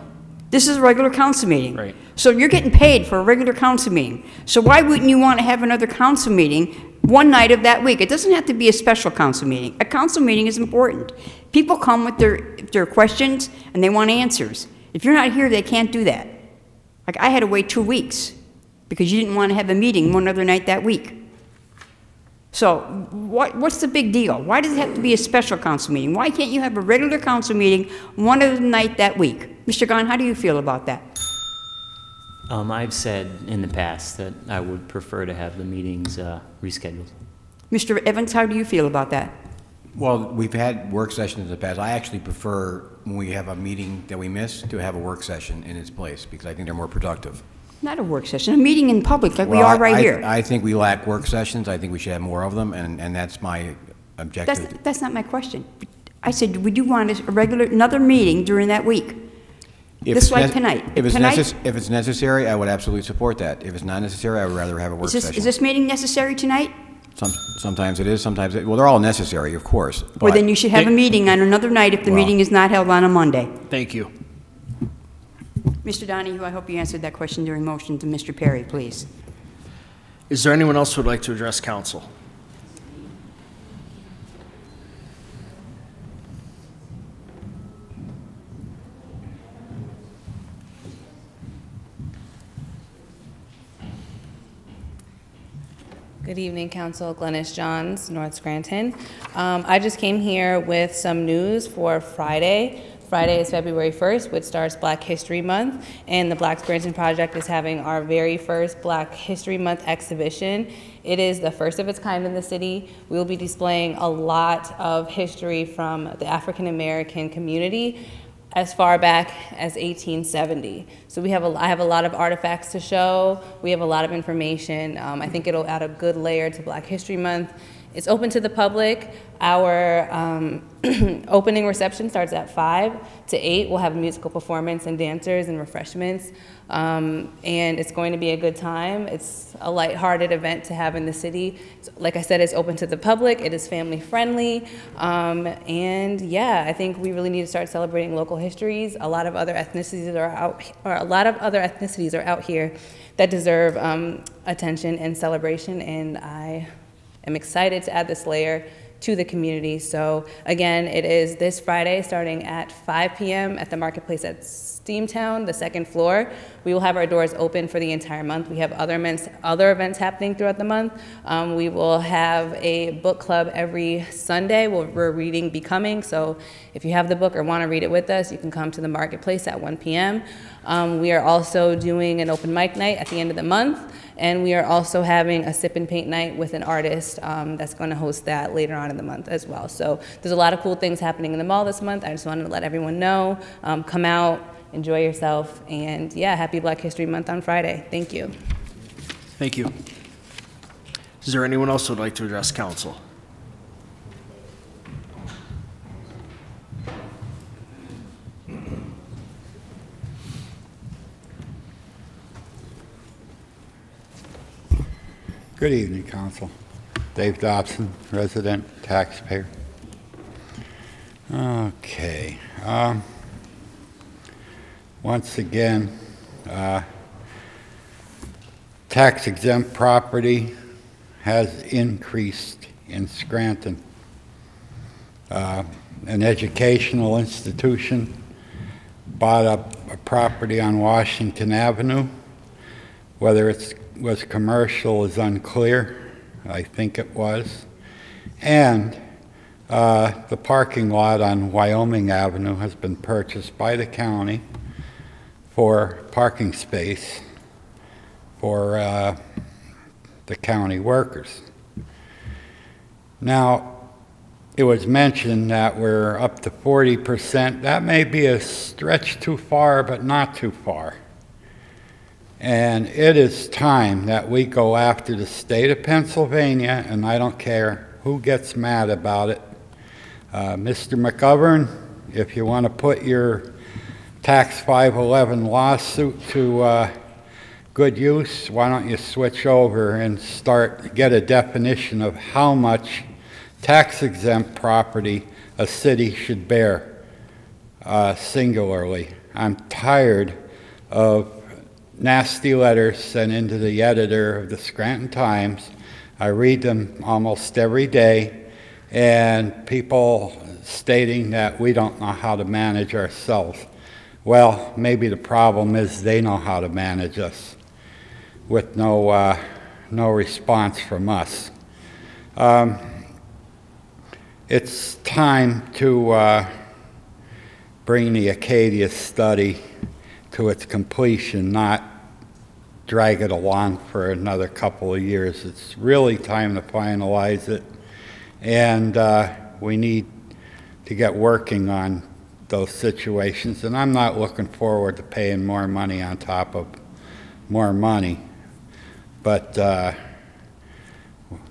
This is a regular council meeting. Right. So you're getting paid for a regular council meeting. So why wouldn't you want to have another council meeting one night of that week? It doesn't have to be a special council meeting. A council meeting is important. People come with their questions and they want answers. If you're not here, they can't do that. Like, I had to wait 2 weeks because you didn't want to have a meeting one other night that week. So what's the big deal? Why does it have to be a special council meeting? Why can't you have a regular council meeting one other night that week? Mr. Gahn, how do you feel about that? I've said in the past that I would prefer to have the meetings rescheduled. Mr. Evans, how do you feel about that? Well, we've had work sessions in the past. I actually prefer, when we have a meeting that we miss, to have a work session in its place, because I think they're more productive. Not a work session, a meeting in public like we Well, are right here. I think we lack work sessions. I think we should have more of them, and that's my objective. That's not my question. I said, would you want another meeting during that week? Just like tonight. If it's necessary, I would absolutely support that. If it's not necessary, I would rather have a work session. Is this meeting necessary tonight? Sometimes it is, sometimes well, they're all necessary, of course. Well, then you should have a meeting on another night if the meeting is not held on a Monday. Thank you. Mr. Donahue, I hope you answered that question during motion to Mr. Perry, please. Is there anyone else who would like to address council? Good evening, Council. Glennis Johns, North Scranton. I just came here with some news for Friday. Friday is February 1st, which starts Black History Month, and the Black Scranton Project is having our very first Black History Month exhibition. It is the first of its kind in the city. We will be displaying a lot of history from the African American community as far back as 1870. So I have a lot of artifacts to show. We have a lot of information. I think it'll add a good layer to Black History Month. It's open to the public. Our opening reception starts at 5 to 8. We'll have a musical performance and dancers and refreshments. And it's going to be a good time. It's a lighthearted event to have in the city. Like I said, it's open to the public. It is family friendly. And yeah, I think we really need to start celebrating local histories. A lot of other ethnicities are out here that deserve attention and celebration, and I am excited to add this layer to the community. So again, it is this Friday starting at 5 p.m. at the Marketplace at Steamtown, the second floor. We will have our doors open for the entire month. We have other events happening throughout the month. We will have a book club every Sunday where we're reading Becoming. So if you have the book or want to read it with us, you can come to the Marketplace at 1 p.m. We are also doing an open mic night at the end of the month. And we are also having a sip and paint night with an artist that's going to host that later on in the month as well. So there's a lot of cool things happening in the mall this month. I just wanted to let everyone know. Come out, enjoy yourself, and yeah, happy Black History Month on Friday. Thank you. Thank you. Is there anyone else who would like to address council? Good evening, Council. Dave Dobson, resident taxpayer. Okay. Once again, tax-exempt property has increased in Scranton. An educational institution bought up a property on Washington Avenue. Whether it was commercial is unclear. I think it was. And the parking lot on Wyoming Avenue has been purchased by the county for parking space for the county workers. Now, it was mentioned that we're up to 40%. That may be a stretch too far, but not too far. And it is time that we go after the state of Pennsylvania, and I don't care who gets mad about it. Mr. McGovern, if you want to put your Tax 511 lawsuit to good use, why don't you switch over and get a definition of how much tax-exempt property a city should bear singularly. I'm tired of nasty letters sent into the editor of the Scranton Times. I read them almost every day, and people stating that we don't know how to manage ourselves. Well, maybe the problem is they know how to manage us with no response from us. It's time to bring the Acadia study to its completion, not drag it along for another couple of years. It's really time to finalize it, and we need to get working on those situations. And I'm not looking forward to paying more money on top of more money, but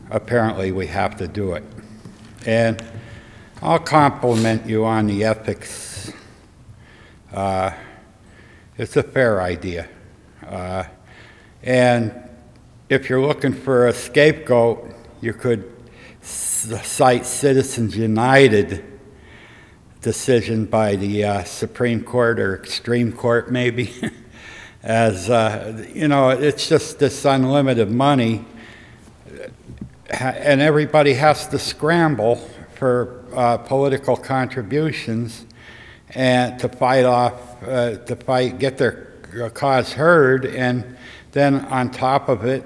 apparently we have to do it. And I'll compliment you on the ethics. It's a fair idea. And if you're looking for a scapegoat, you could cite Citizens United decision by the Supreme Court or Extreme Court maybe, as, you know, it's just this unlimited money, and everybody has to scramble for political contributions and to fight off, get their cause heard, and then on top of it,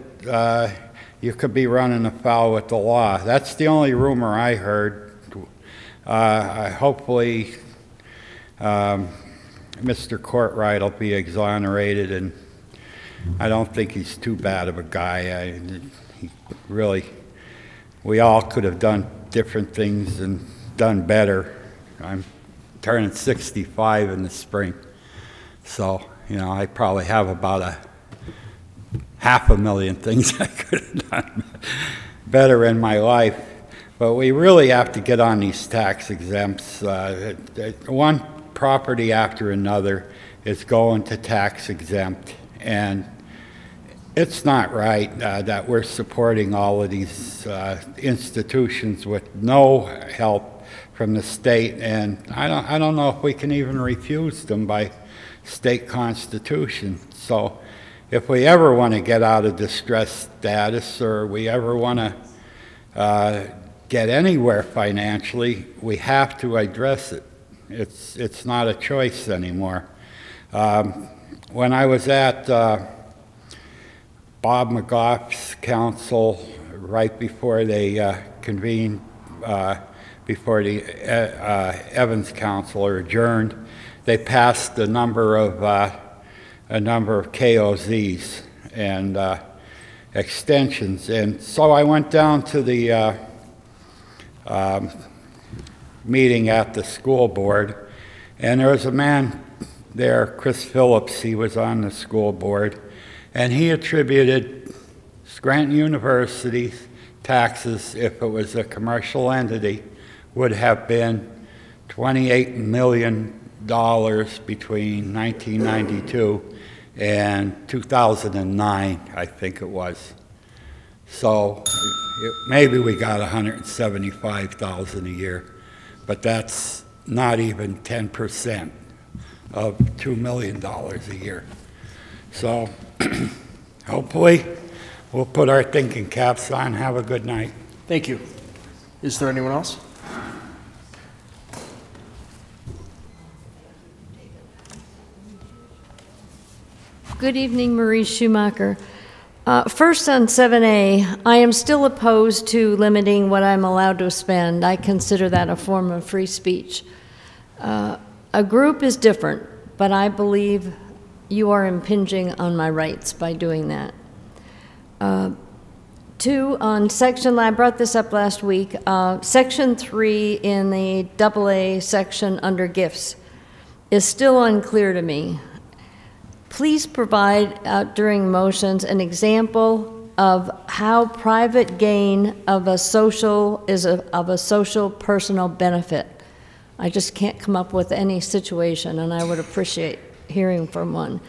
you could be running afoul with the law. That's the only rumor I heard. Hopefully, Mr. Courtright will be exonerated, and I don't think he's too bad of a guy. We all could have done different things and done better. I'm turning 65 in the spring, so you know I probably have about 500,000 things I could have done better in my life. But we really have to get on these tax exempts. One property after another is going to tax exempt, and it's not right that we're supporting all of these institutions with no help from the state, and I don't know if we can even refuse them by state constitution. So if we ever want to get out of distress status, or we ever want to get anywhere financially, we have to address it. It's not a choice anymore. When I was at Bob McGough's council right before they convened, before the Evans council or adjourned, they passed a number of KOZs and extensions, and so I went down to the meeting at the school board, and there was a man there, Chris Phillips. He was on the school board, and he attributed Scranton University's taxes, if it was a commercial entity, would have been $28 million between 1992 and 2009, I think it was. So maybe we got 175,000 a year, but that's not even 10% of $2 million a year. So hopefully we'll put our thinking caps on. Have a good night. Thank you. Is there anyone else? Good evening, Marie Schumacher. First on 7A, I am still opposed to limiting what I'm allowed to spend. I consider that a form of free speech. A group is different, but I believe you are impinging on my rights by doing that. Two, on section, I brought this up last week, section 3 in the AA section under gifts is still unclear to me. Please provide during motions an example of how private gain of a social is of a social personal benefit. I just can't come up with any situation, and I would appreciate hearing from one.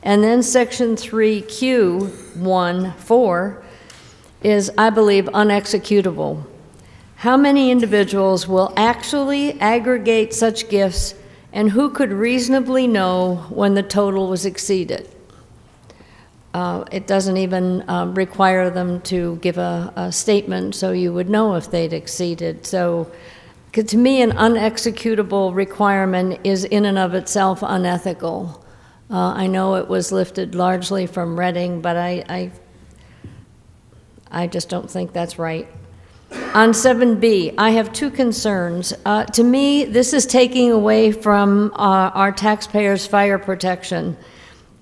And then section 3Q14 is, I believe, unexecutable. How many individuals will actually aggregate such gifts, and who could reasonably know when the total was exceeded? It doesn't even require them to give a statement so you would know if they'd exceeded. So to me, an unexecutable requirement is in and of itself unethical. I know it was lifted largely from Reading, but I just don't think that's right. On 7B, I have two concerns. To me, this is taking away from our taxpayers' fire protection.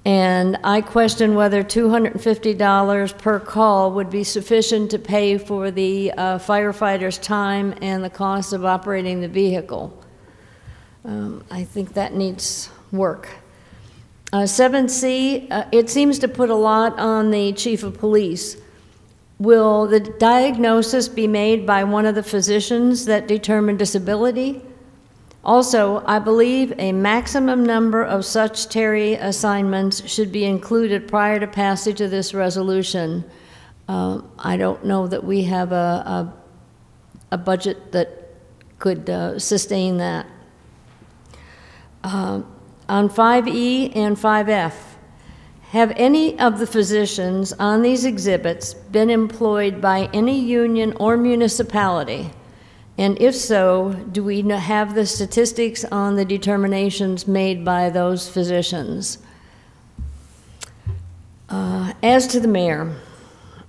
And I question whether $250 per call would be sufficient to pay for the firefighter's time and the cost of operating the vehicle. I think that needs work. 7C, it seems to put a lot on the chief of police. Will the diagnosis be made by one of the physicians that determine disability? Also, I believe a maximum number of such Terry assignments should be included prior to passage of this resolution. I don't know that we have a budget that could sustain that. On 5E and 5F, have any of the physicians on these exhibits been employed by any union or municipality? And if so, do we have the statistics on the determinations made by those physicians? As to the mayor,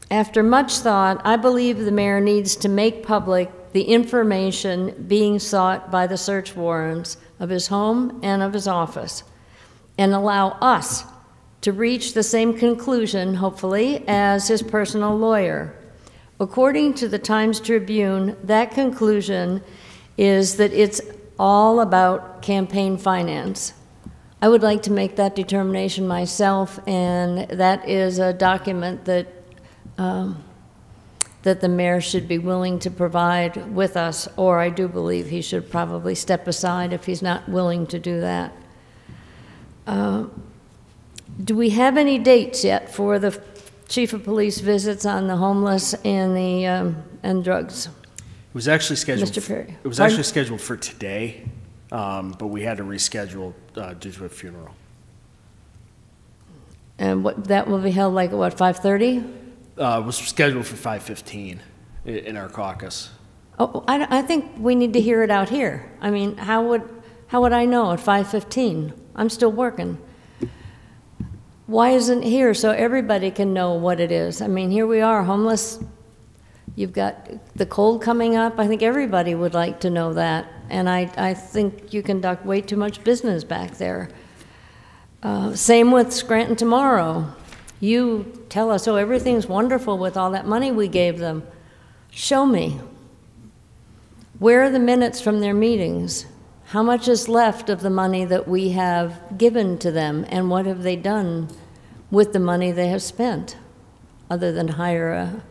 after much thought, I believe the mayor needs to make public the information being sought by the search warrants of his home and of his office, and allow us to reach the same conclusion, hopefully, as his personal lawyer. According to the Times Tribune, that conclusion is that it's all about campaign finance. I would like to make that determination myself, and that is a document that that the mayor should be willing to provide with us, or I do believe he should probably step aside if he's not willing to do that. Do we have any dates yet for the chief of police visits on the homeless and the and drugs? It was actually scheduled. Mr. Perry. It was actually scheduled for today, but we had to reschedule due to a funeral. And what, that will be held like at what, 5:30? It was scheduled for 5:15 in our caucus. Oh, I think we need to hear it out here. I mean, how would I know at 5:15? I'm still working. Why isn't it here so everybody can know what it is? I mean, here we are, homeless. You've got the cold coming up. I think everybody would like to know that. And I think you conduct way too much business back there. Same with Scranton tomorrow. You tell us, oh, everything's wonderful with all that money we gave them. Show me. Where are the minutes from their meetings? How much is left of the money that we have given to them, and what have they done with the money they have spent, other than hire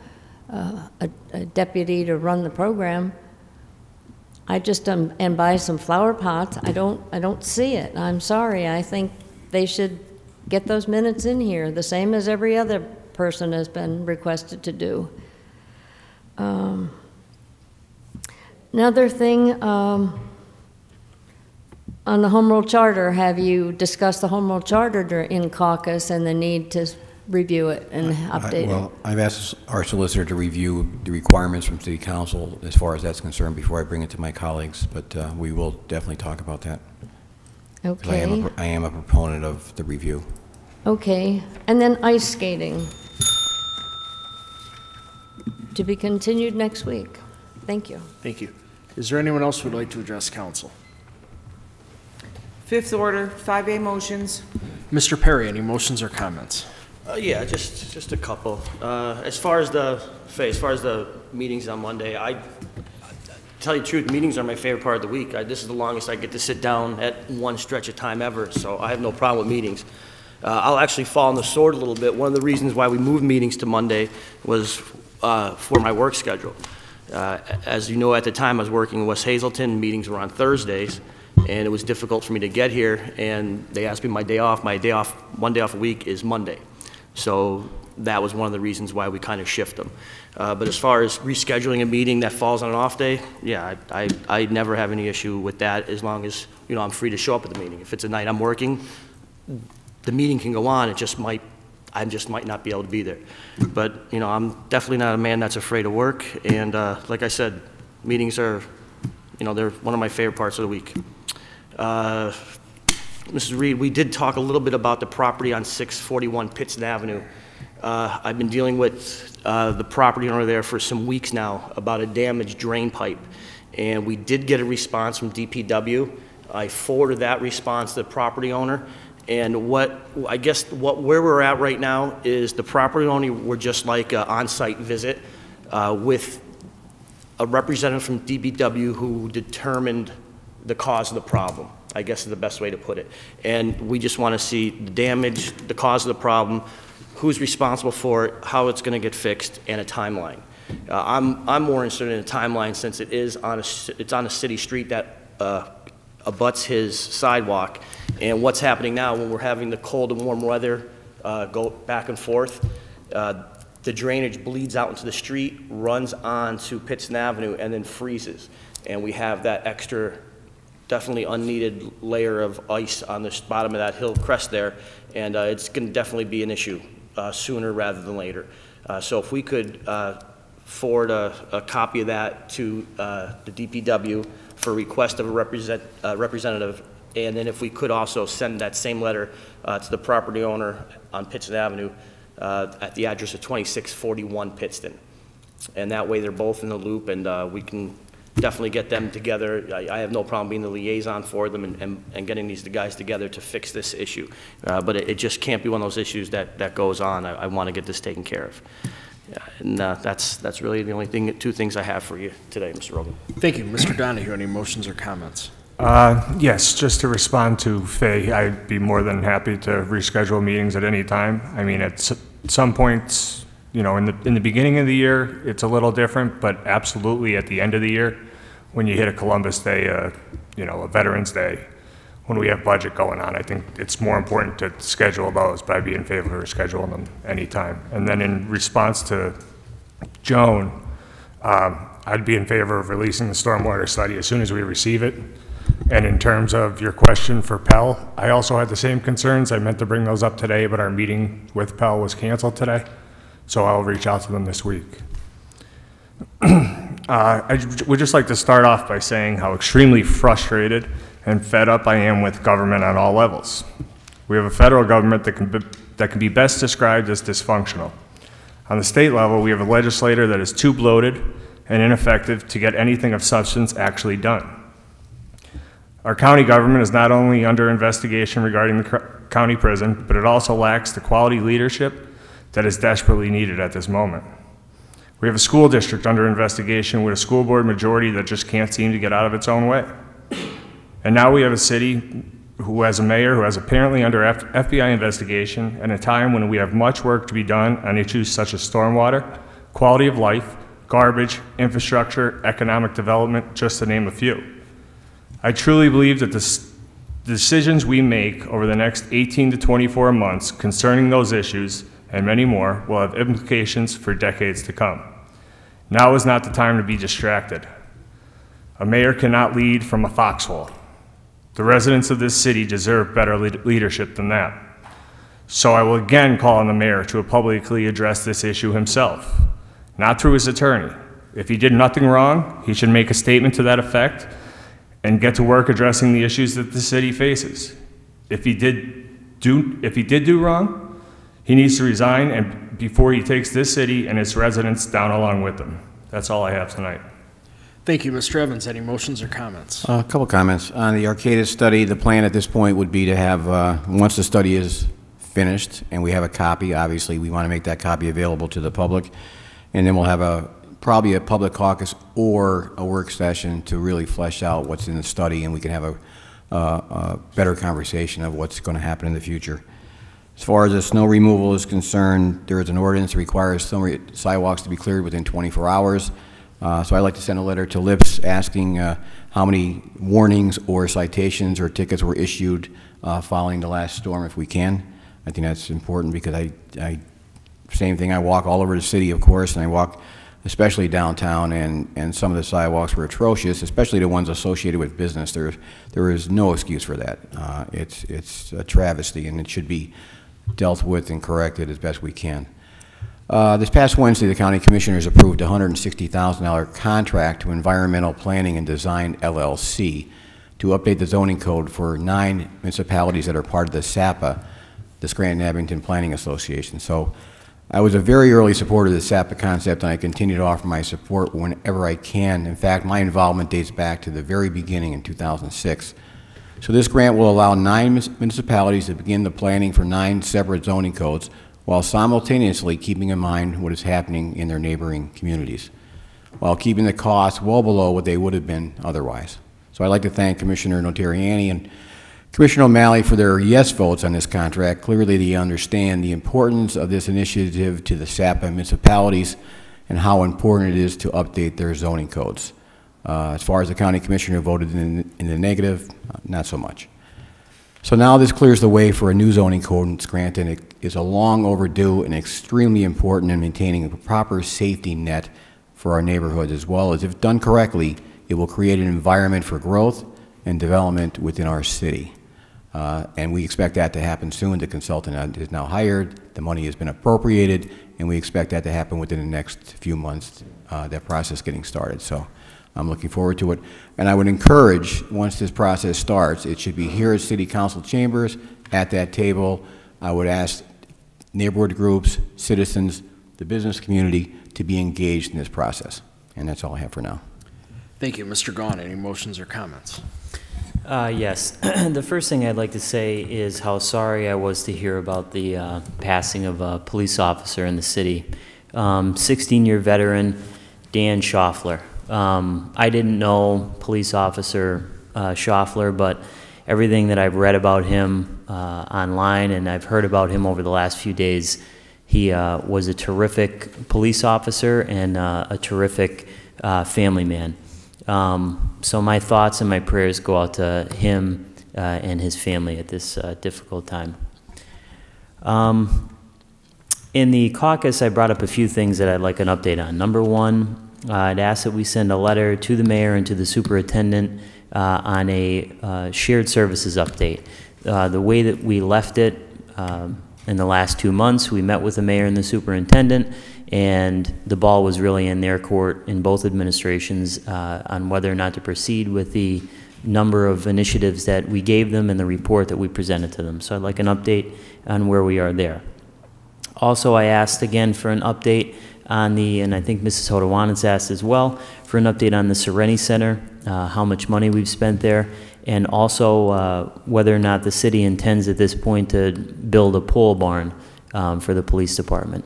a deputy to run the program? I just and buy some flower pots. I don't see it. I'm sorry. I think they should get those minutes in here, the same as every other person has been requested to do. Another thing, on the Home Rule Charter, have you discussed the Home Rule Charter in caucus and the need to review it and update it? Well, I've asked our solicitor to review the requirements from City Council as far as that's concerned before I bring it to my colleagues, but we will definitely talk about that. Okay. I am a proponent of the review. Okay, and then ice skating. To be continued next week. Thank you. Thank you. Is there anyone else who would like to address council? Fifth order, 5A motions. Mr. Perry, any motions or comments? Yeah, just a couple. As far as the meetings on Monday, to tell you the truth, meetings are my favorite part of the week. This is the longest I get to sit down at one stretch of time ever, so I have no problem with meetings. I'll actually fall on the sword a little bit. One of the reasons why we moved meetings to Monday was for my work schedule. As you know, at the time I was working in West Hazelton, meetings were on Thursdays, and it was difficult for me to get here, and they asked me my day off. My day off, one day off a week is Monday. So that was one of the reasons why we kind of shift them. But as far as rescheduling a meeting that falls on an off day, yeah, I never have any issue with that as long as, you know, I'm free to show up at the meeting. If it's a night I'm working, the meeting can go on. I just might not be able to be there. But, you know, I'm definitely not a man that's afraid of work. And like I said, meetings are, you know, they're one of my favorite parts of the week. Mrs. Reed, we did talk a little bit about the property on 641 Pittston Avenue. I've been dealing with the property owner there for some weeks now about a damaged drain pipe. And we did get a response from DPW. I forwarded that response to the property owner. And where we're at right now is the property owner were just like an on-site visit with a representative from DPW who determined the cause of the problem, I guess is the best way to put it. And we just want to see the damage, the cause of the problem, who's responsible for it, how it's going to get fixed, and a timeline. I'm more interested in a timeline since it's on a city street that abuts his sidewalk. And what's happening now when we're having the cold and warm weather go back and forth, the drainage bleeds out into the street, runs onto Pittston Avenue, and then freezes. And we have that extra, definitely unneeded layer of ice on the bottom of that hill crest there, and it's going to definitely be an issue sooner rather than later. So if we could forward a copy of that to the DPW for request of a representative, and then if we could also send that same letter to the property owner on Pittston Avenue at the address of 2641 Pittston. And that way they're both in the loop, and we can definitely get them together. I have no problem being the liaison for them and getting these guys together to fix this issue. But it just can't be one of those issues that goes on. I want to get this taken care of. And that's really the only two things I have for you today, Mr. Rogan. Thank you. Mr. Donahue, any motions or comments? Yes, just to respond to Faye, I'd be more than happy to reschedule meetings at any time. I mean, at some points, you know, in the beginning of the year, it's a little different, but absolutely at the end of the year, when you hit a Columbus Day, you know, a Veterans Day, when we have budget going on, I think it's more important to schedule those, but I'd be in favor of scheduling them anytime. And then in response to Joan, I'd be in favor of releasing the stormwater study as soon as we receive it. And in terms of your question for Pell, I also had the same concerns. I meant to bring those up today, but our meeting with Pell was canceled today. So I'll reach out to them this week. I would just like to start off by saying how extremely frustrated and fed up I am with government on all levels. We have a federal government that can be best described as dysfunctional. On the state level, we have a legislator that is too bloated and ineffective to get anything of substance actually done. Our county government is not only under investigation regarding the county prison, but it also lacks the quality leadership that is desperately needed at this moment. We have a school district under investigation with a school board majority that just can't seem to get out of its own way. And now we have a city who has a mayor who is apparently under FBI investigation at a time when we have much work to be done on issues such as stormwater, quality of life, garbage, infrastructure, economic development, just to name a few. I truly believe that the decisions we make over the next 18 to 24 months concerning those issues and many more will have implications for decades to come. Now is not the time to be distracted. A mayor cannot lead from a foxhole. The residents of this city deserve better leadership than that. So I will again call on the mayor to publicly address this issue himself, not through his attorney. If he did nothing wrong, he should make a statement to that effect and get to work addressing the issues that the city faces. If he did do wrong, he needs to resign and before he takes this city and its residents down along with him. That's all I have tonight. Thank you, Mr. Evans. Any motions or comments? A couple comments. On the Arcadis study, the plan at this point would be to have, once the study is finished and we have a copy, obviously we want to make that copy available to the public, and then we'll have probably a public caucus or a work session to really flesh out what's in the study, and we can have a better conversation of what's going to happen in the future. As far as the snow removal is concerned, there is an ordinance that requires sidewalks to be cleared within 24 hours. So I'd like to send a letter to LIPS asking how many warnings or citations or tickets were issued following the last storm, if we can. I think that's important because same thing, I walk all over the city, of course, and I walk especially downtown, and some of the sidewalks were atrocious, especially the ones associated with business. There is no excuse for that. It's a travesty, and it should be dealt with and corrected as best we can. This past Wednesday, the County Commissioners approved a $160,000 contract to Environmental Planning and Design LLC to update the zoning code for 9 municipalities that are part of the SAPA, the Scranton Abington Planning Association. So I was a very early supporter of the SAPA concept, and I continue to offer my support whenever I can. In fact, my involvement dates back to the very beginning in 2006. So this grant will allow 9 municipalities to begin the planning for 9 separate zoning codes, while simultaneously keeping in mind what is happening in their neighboring communities, while keeping the costs well below what they would have been otherwise. So I'd like to thank Commissioner Notarianni and Commissioner O'Malley for their yes votes on this contract. Clearly they understand the importance of this initiative to the SAPA municipalities and how important it is to update their zoning codes. As far as the County Commissioner voted in the negative, not so much. So now this clears the way for a new zoning code in Scranton. It is a long overdue and extremely important in maintaining a proper safety net for our neighborhoods, as well as, if done correctly, it will create an environment for growth and development within our city. And we expect that to happen soon. The consultant is now hired, the money has been appropriated, and we expect that to happen within the next few months, that process getting started. So I'm looking forward to it. And I would encourage, once this process starts, it should be here at City Council chambers, at that table. I would ask neighborhood groups, citizens, the business community to be engaged in this process. And that's all I have for now. Thank you. Mr. Gahn, any motions or comments? Yes. The first thing I'd like to say is how sorry I was to hear about the passing of a police officer in the city. 16-year veteran, Dan Schaffler. I didn't know police officer Schaffler, but everything that I've read about him online and I've heard about him over the last few days, he was a terrific police officer and a terrific family man. So my thoughts and my prayers go out to him and his family at this difficult time. In the caucus, I brought up a few things that I'd like an update on. Number one, I'd ask that we send a letter to the mayor and to the superintendent on a shared services update. The way that we left it in the last 2 months, we met with the mayor and the superintendent, and the ball was really in their court in both administrations on whether or not to proceed with the number of initiatives that we gave them and the report that we presented to them. So I'd like an update on where we are there. Also, I asked again for an update on the, and I think Mrs. Hodawanitz asked as well, for an update on the Serenity Center, how much money we've spent there, and also whether or not the city intends at this point to build a pole barn for the police department.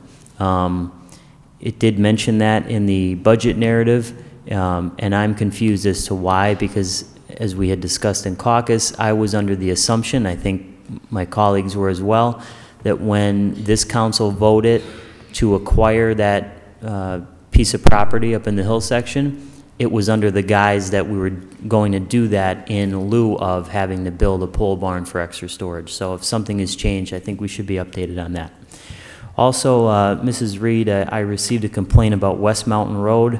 It did mention that in the budget narrative, and I'm confused as to why, because as we had discussed in caucus, I was under the assumption, I think my colleagues were as well, that when this council voted to acquire that piece of property up in the hill section, it was under the guise that we were going to do that in lieu of having to build a pole barn for extra storage. So if something has changed, I think we should be updated on that. Also, Mrs. Reed, I received a complaint about West Mountain Road,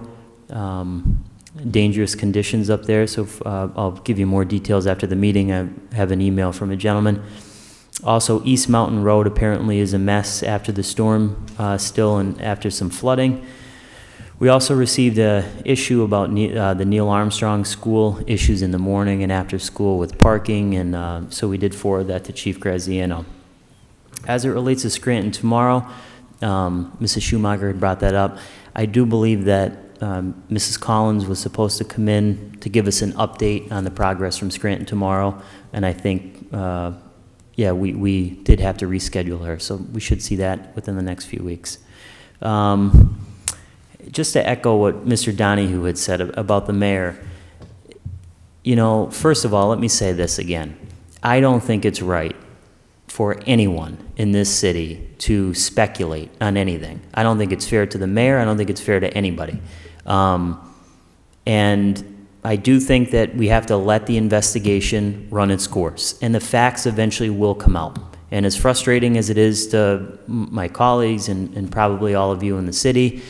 dangerous conditions up there, so I'll give you more details after the meeting. I have an email from a gentleman. Also, East Mountain Road apparently is a mess after the storm still and after some flooding. We also received an issue about the Neil Armstrong School issues in the morning and after school with parking, and so we did forward that to Chief Graziano. As it relates to Scranton tomorrow, Mrs. Schumacher had brought that up. I do believe that Mrs. Collins was supposed to come in to give us an update on the progress from Scranton tomorrow, and I think, yeah, we did have to reschedule her, so we should see that within the next few weeks. Just to echo what Mr. Donahue had said about the mayor, you know, first of all, let me say this again. I don't think it's right for anyone in this city to speculate on anything. I don't think it's fair to the mayor. I don't think it's fair to anybody. And I do think that we have to let the investigation run its course, and the facts eventually will come out. And as frustrating as it is to my colleagues and probably all of you in the city,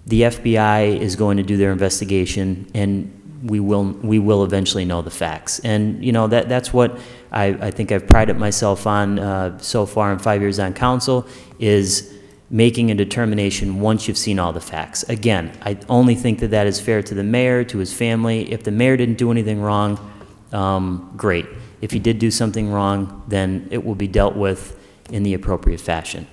the FBI is going to do their investigation, and we will eventually know the facts. And you know, that's what I think I've prided myself on so far in 5 years on council, is making a determination once you've seen all the facts. Again, I only think that that is fair to the mayor, to his family. If the mayor didn't do anything wrong, great. If he did do something wrong, then it will be dealt with in the appropriate fashion.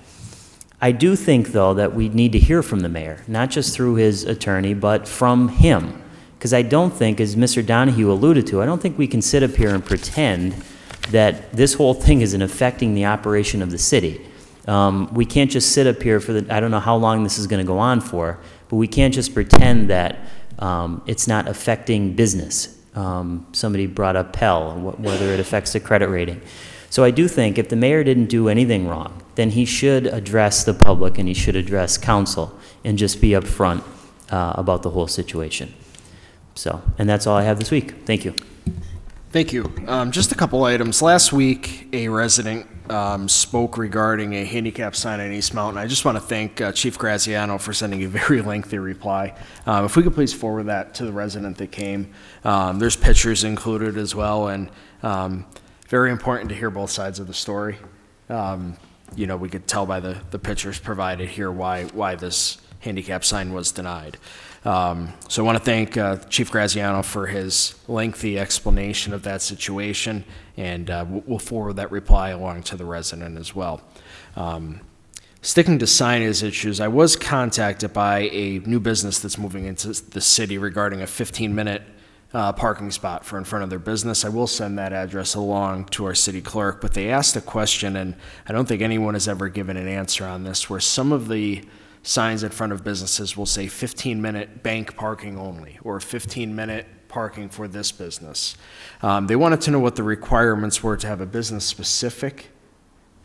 I do think, though, that we need to hear from the mayor, not just through his attorney, but from him. Because I don't think, as Mr. Donahue alluded to, I don't think we can sit up here and pretend that this whole thing isn't affecting the operation of the city. We can't just sit up here for I don't know how long this is going to go on for, but we can't just pretend that it's not affecting business. Somebody brought up Pell, whether it affects the credit rating. So I do think if the mayor didn't do anything wrong, then he should address the public and he should address council and just be upfront about the whole situation. So, and that's all I have this week. Thank you. Thank you. Just a couple items. Last week, a resident spoke regarding a handicap sign in East Mountain. I just want to thank Chief Graziano for sending a very lengthy reply. If we could please forward that to the resident that came. There's pictures included as well, and very important to hear both sides of the story. You know, we could tell by the pictures provided here why this handicap sign was denied. So I want to thank Chief Graziano for his lengthy explanation of that situation, and we'll forward that reply along to the resident as well. Sticking to signage issues, I was contacted by a new business that's moving into the city regarding a 15-minute parking spot for in front of their business. I will send that address along to our city clerk, but they asked a question, and I don't think anyone has ever given an answer on this, where some of the signs in front of businesses will say 15-minute bank parking only, or 15-minute parking for this business. They wanted to know what the requirements were to have a business-specific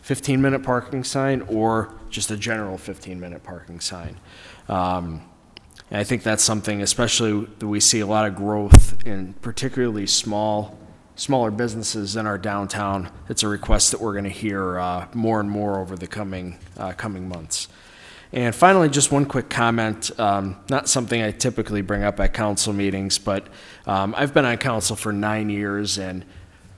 15-minute parking sign or just a general 15-minute parking sign. And I think that's something, especially that we see a lot of growth in particularly smaller businesses in our downtown. It's a request that we're going to hear more and more over the coming months. And finally, just one quick comment, not something I typically bring up at council meetings, but I've been on council for 9 years, and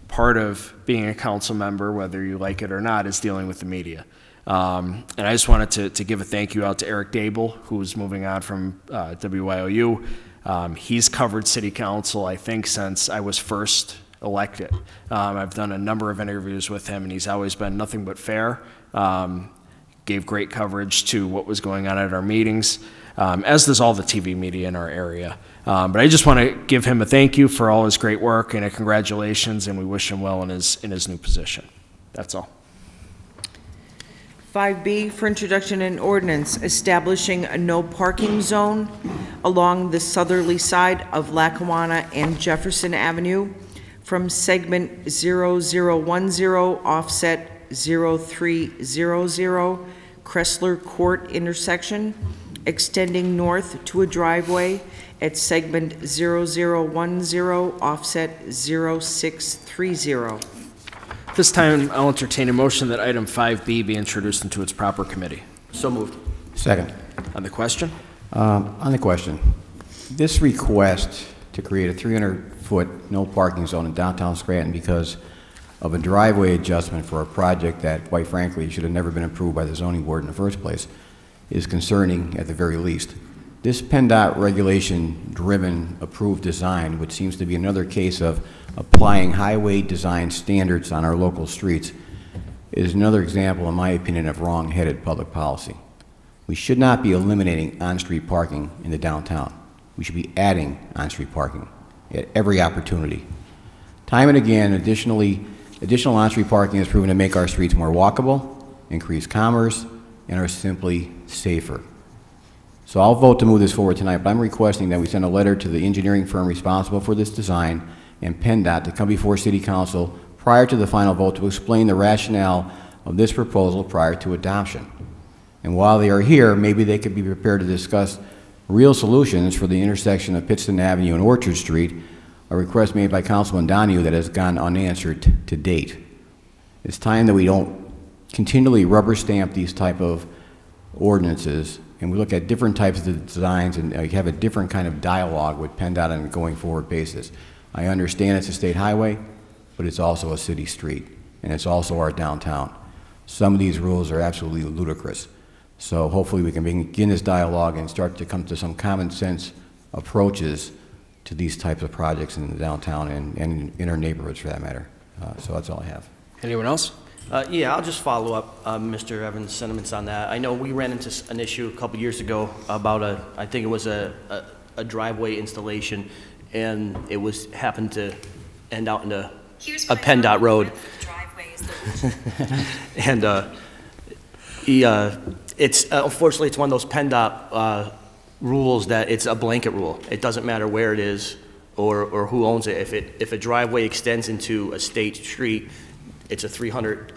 part of being a council member, whether you like it or not, is dealing with the media. And I just wanted to give a thank you out to Eric Dable, who's moving on from WYOU. He's covered city council, I think, since I was first elected. I've done a number of interviews with him, and he's always been nothing but fair. Gave great coverage to what was going on at our meetings, as does all the TV media in our area. But I just want to give him a thank you for all his great work and a congratulations, and we wish him well in his new position. That's all. 5B for introduction and ordinance establishing a no parking zone along the southerly side of Lackawanna and Jefferson Avenue from segment 0010 offset 0300 Kressler Court intersection, extending north to a driveway at segment 0010 offset 0630. This time, I'll entertain a motion that item 5B be introduced into its proper committee. So moved. Second. On the question? On the question, this request to create a 300-foot no parking zone in downtown Scranton because of a driveway adjustment for a project that, quite frankly, should have never been approved by the zoning board in the first place is concerning at the very least. This PennDOT regulation-driven approved design, which seems to be another case of applying highway design standards on our local streets, is another example, in my opinion, of wrong-headed public policy. We should not be eliminating on-street parking in the downtown. We should be adding on-street parking at every opportunity. Time and again, additional on-street parking has proven to make our streets more walkable, increase commerce, and are simply safer. So I'll vote to move this forward tonight, but I'm requesting that we send a letter to the engineering firm responsible for this design and PennDOT to come before City Council prior to the final vote to explain the rationale of this proposal prior to adoption. And while they are here, maybe they could be prepared to discuss real solutions for the intersection of Pittston Avenue and Orchard Street, a request made by Councilman Donahue that has gone unanswered to date. It's time that we don't continually rubber stamp these type of ordinances and we look at different types of designs and have a different kind of dialogue with PennDOT on a going forward basis. I understand it's a state highway, but it's also a city street, and it's also our downtown. Some of these rules are absolutely ludicrous. So hopefully we can begin this dialogue and start to come to some common sense approaches to these types of projects in the downtown and in our neighborhoods for that matter. So that's all I have. Anyone else? Yeah, I'll just follow up Mr. Evans' sentiments on that. I know we ran into an issue a couple years ago about I think it was a driveway installation, and it happened to end out into a PennDOT road. And it's unfortunately it's one of those PennDOT rules that it's a blanket rule. It doesn't matter where it is or who owns it. If a driveway extends into a state street, it's a 300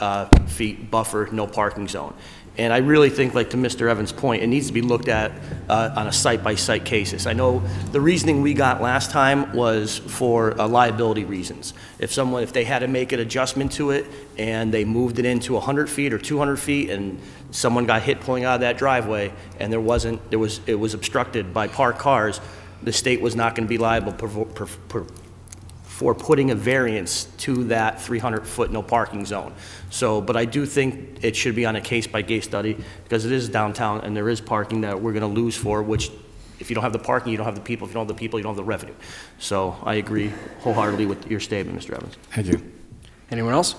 feet buffer, no parking zone. And I really think, like to Mr. Evans' point, it needs to be looked at on a site-by-site basis. I know the reasoning we got last time was for liability reasons. If they had to make an adjustment to it and they moved it into 100 feet or 200 feet and someone got hit pulling out of that driveway and it was obstructed by parked cars, the state was not going to be liable for putting a variance to that 300-foot no parking zone. So, but I do think it should be on a case-by-case study because it is downtown and there is parking that we're going to lose for, which if you don't have the parking, you don't have the people. If you don't have the people, you don't have the revenue. So I agree wholeheartedly with your statement, Mr. Evans. Thank you. Anyone else?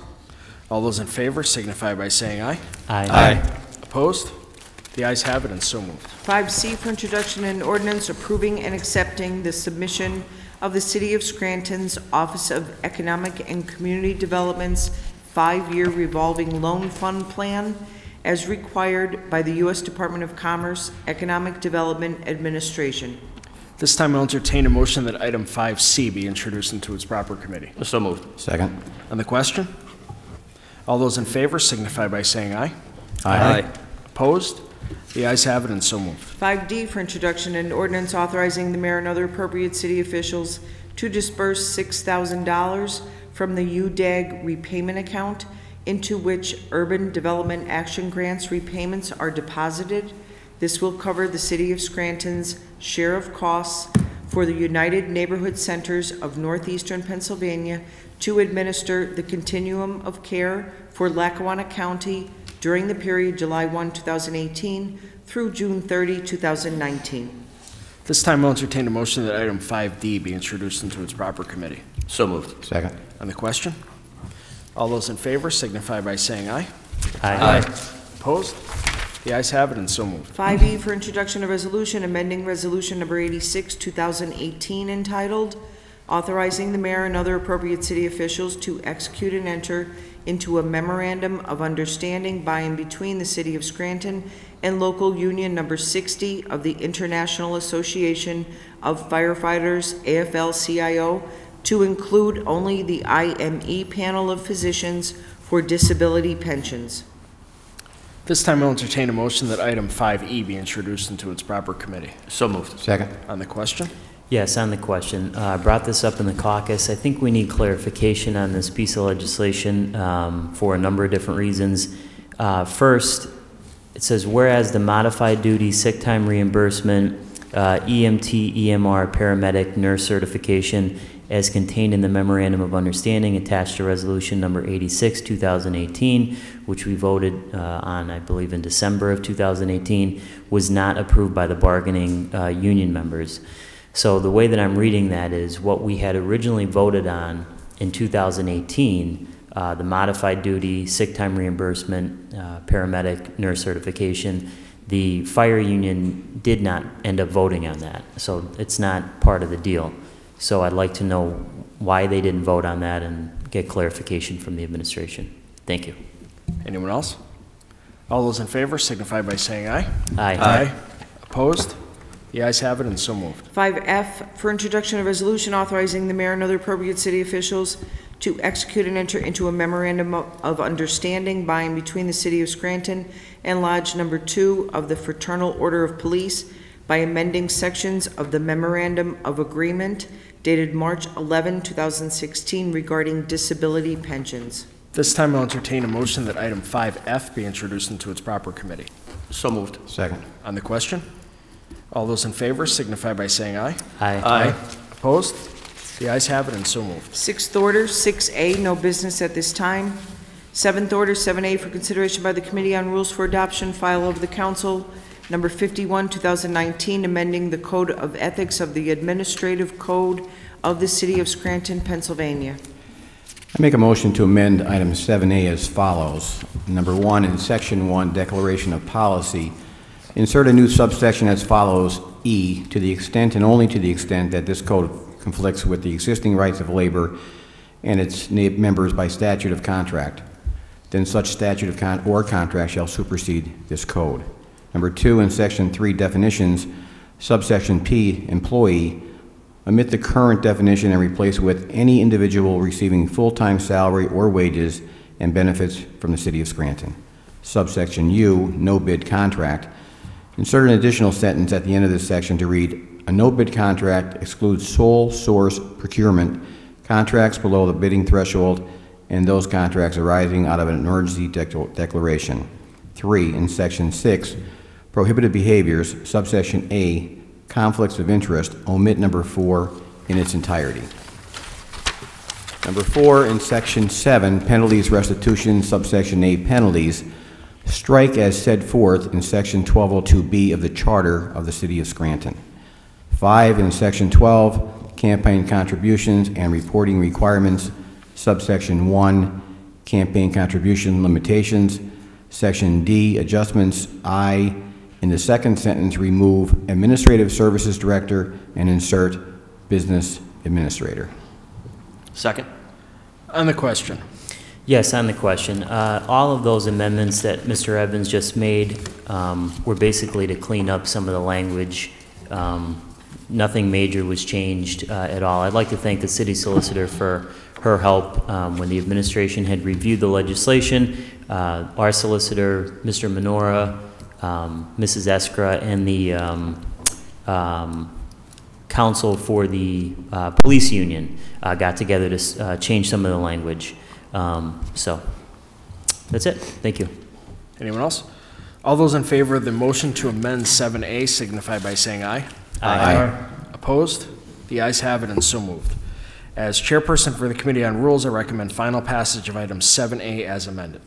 All those in favor signify by saying aye. Aye. Aye. Opposed? The ayes have it and so moved. 5C for introduction and ordinance approving and accepting the submission of the City of Scranton's Office of Economic and Community Development's 5-year revolving loan fund plan as required by the U.S. Department of Commerce Economic Development Administration. This time I'll entertain a motion that item 5C be introduced into its proper committee. So moved. Second. On the question? All those in favor signify by saying aye. Aye. Opposed? The ayes have it and so moved. 5D for introduction and ordinance authorizing the mayor and other appropriate city officials to disperse $6,000 from the UDAG repayment account into which Urban Development Action Grants repayments are deposited. This will cover the City of Scranton's share of costs for the United Neighborhood Centers of Northeastern Pennsylvania to administer the continuum of care for Lackawanna County during the period July 1, 2018 through June 30, 2019. This time I'll entertain a motion that item 5D be introduced into its proper committee. So moved. Second. On the question? All those in favor signify by saying aye. Aye. Opposed? The ayes have it and so moved. 5E for introduction of resolution amending resolution number 86, 2018 entitled authorizing the mayor and other appropriate city officials to execute and enter into a memorandum of understanding by and between the City of Scranton and local union number 60 of the International Association of Firefighters, AFL-CIO, to include only the IME panel of physicians for disability pensions. This time I'll entertain a motion that item 5E be introduced into its proper committee. So moved. Second. On the question? Yes, on the question. I brought this up in the caucus. I think we need clarification on this piece of legislation for a number of different reasons. First, it says, whereas the modified duty sick time reimbursement, EMT, EMR, paramedic, nurse certification, as contained in the Memorandum of Understanding attached to Resolution Number 86, 2018, which we voted on, I believe, in December of 2018, was not approved by the bargaining union members. So the way that I'm reading that is what we had originally voted on in 2018, the modified duty, sick time reimbursement, paramedic, nurse certification, the fire union did not end up voting on that. So it's not part of the deal. So I'd like to know why they didn't vote on that and get clarification from the administration. Thank you. Anyone else? All those in favor signify by saying aye. Aye. Aye. Opposed? The ayes have it and so moved. 5F, for introduction of resolution authorizing the mayor and other appropriate city officials to execute and enter into a memorandum of understanding by and between the city of Scranton and Lodge Number 2 of the Fraternal Order of Police by amending sections of the Memorandum of Agreement dated March 11, 2016 regarding disability pensions. This time I'll entertain a motion that item 5F be introduced into its proper committee. So moved. Second. On the question? All those in favor signify by saying aye. Aye. Aye. Opposed? The ayes have it and so moved. Sixth order, 6A, no business at this time. Seventh order, 7A, for consideration by the Committee on Rules for Adoption, file of the Council, number 51, 2019, amending the Code of Ethics of the Administrative Code of the City of Scranton, Pennsylvania. I make a motion to amend item 7A as follows. Number 1, in section 1, declaration of policy, insert a new subsection as follows: E, to the extent and only to the extent that this code conflicts with the existing rights of labor and its members by statute of contract, then such statute of or contract shall supersede this code. Number 2, in section 3, definitions, subsection P, employee, omit the current definition and replace with any individual receiving full-time salary or wages and benefits from the city of Scranton. Subsection U, no bid contract, insert an additional sentence at the end of this section to read, a no-bid contract excludes sole source procurement, contracts below the bidding threshold, and those contracts arising out of an emergency declaration. 3, in section 6, prohibited behaviors, subsection A, conflicts of interest, omit number 4 in its entirety. Number 4, in section 7, penalties, restitution, subsection A, penalties, strike as set forth in section 1202B of the Charter of the City of Scranton. 5, in section 12, campaign contributions and reporting requirements, subsection 1, campaign contribution limitations, section D, adjustments. I, in the second sentence, remove administrative services director and insert business administrator. Second. On the question? Yes, on the question. All of those amendments that Mr. Evans just made were basically to clean up some of the language. Nothing major was changed at all. I'd like to thank the city solicitor for her help when the administration had reviewed the legislation. Our solicitor, Mr. Menorah, Mrs. Eskra, and the council for the police union got together to change some of the language. So that's it. Thank you. Anyone else? All those in favor of the motion to amend 7A signify by saying aye. Aye. Opposed? The ayes have it and so moved. As chairperson for the Committee on Rules, I recommend final passage of item 7A as amended.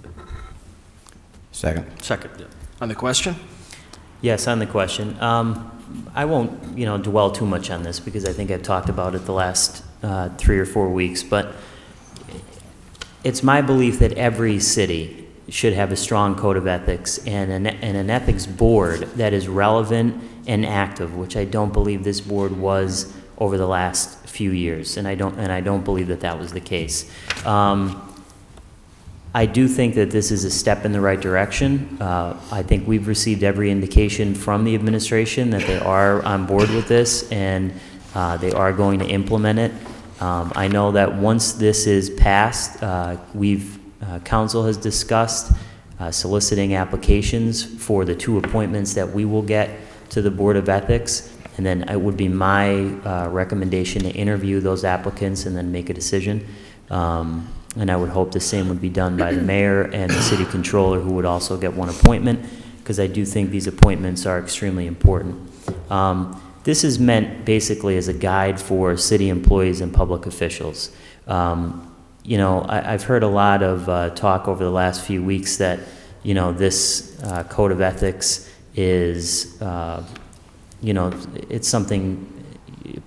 Second. Second. On the question? Yes, on the question. I won't, dwell too much on this because I think I've talked about it the last 3 or 4 weeks, but it's my belief that every city should have a strong code of ethics and an ethics board that is relevant and active, which I don't believe this board was over the last few years, and I don't believe that that was the case. I do think that this is a step in the right direction. I think we've received every indication from the administration that they are on board with this and they are going to implement it. I know that once this is passed, council has discussed soliciting applications for the 2 appointments that we will get to the Board of Ethics, And then it would be my recommendation to interview those applicants and then make a decision. And I would hope the same would be done by the mayor and the city controller, who would also get one appointment, because I do think these appointments are extremely important. This is meant basically as a guide for city employees and public officials. You know, I've heard a lot of talk over the last few weeks that, you know, this code of ethics is, you know, it's something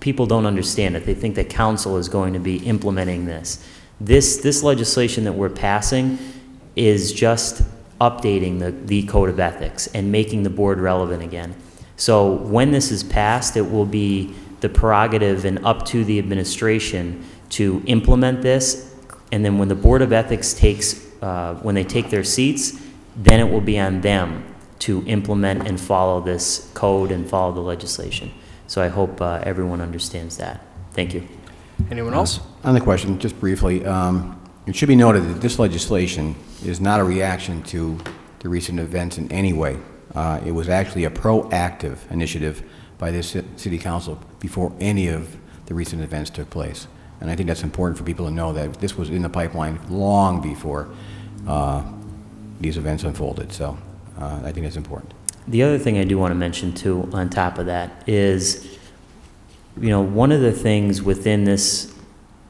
people don't understand it. They think that council is going to be implementing this. This legislation that we're passing is just updating the code of ethics and making the board relevant again. So when this is passed, it will be the prerogative and up to the administration to implement this. And then when the Board of Ethics takes, when they take their seats, then it will be on them to implement and follow this code and follow the legislation. So I hope everyone understands that. Thank you. Anyone else? On the question, just briefly, it should be noted that this legislation is not a reaction to the recent events in any way. It was actually a proactive initiative by this city council before any of the recent events took place. And I think that's important for people to know that this was in the pipeline long before these events unfolded. So I think that's important. The other thing I do want to mention too, on top of that, is, you know, one of the things within this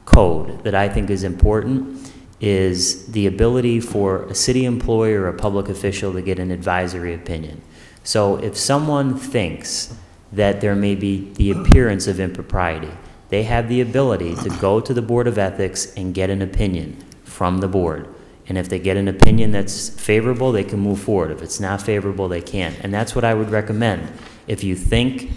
code that I think is important is the ability for a city employee or a public official to get an advisory opinion. So if someone thinks that there may be the appearance of impropriety, they have the ability to go to the Board of Ethics and get an opinion from the board. And if they get an opinion that's favorable, they can move forward. If it's not favorable, they can't. And that's what I would recommend. If you think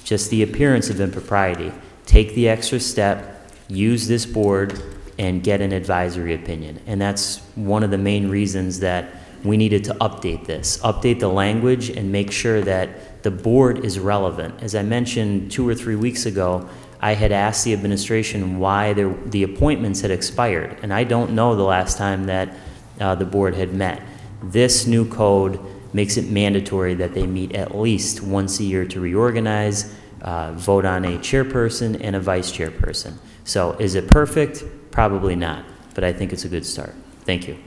just the appearance of impropriety, take the extra step, use this board, and get an advisory opinion. And that's one of the main reasons that we needed to update this, update the language and make sure that the board is relevant. As I mentioned 2 or 3 weeks ago, I had asked the administration why the appointments had expired, and I don't know the last time that the board had met. This new code makes it mandatory that they meet at least once a year to reorganize, vote on a chairperson and a vice chairperson. So is it perfect? Probably not, but I think it's a good start. Thank you.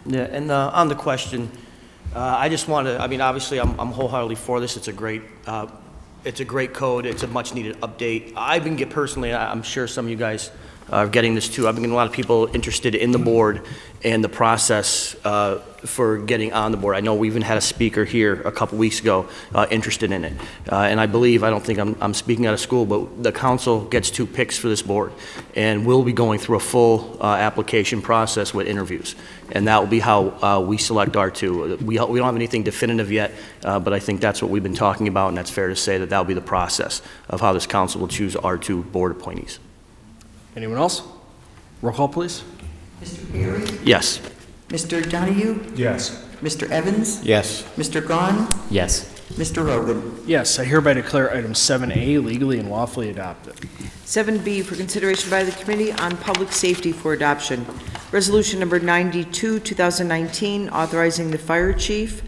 Yeah, and on the question, I just want to, I mean, obviously I'm wholeheartedly for this. It's a great code. It's a much needed update. I've been personally, I'm sure some of you guys are getting this too. I've been getting a lot of people interested in the board and the process for getting on the board. I know we even had a speaker here a couple weeks ago interested in it. And I believe, I don't think I'm speaking out of school, but the council gets 2 picks for this board. And we'll be going through a full application process with interviews. And that will be how we select our 2. We don't have anything definitive yet, but I think that's what we've been talking about, and that's fair to say that that'll be the process of how this council will choose our 2 board appointees. Anyone else? Roll call, please. Mr. Perry? Yes. Mr. Donahue? Yes. Mr. Evans? Yes. Mr. Gahn? Yes. Mr. Rogan? Yes, I hereby declare item 7A legally and lawfully adopted. 7B for consideration by the Committee on Public Safety for adoption. Resolution number 92, 2019, authorizing the fire chief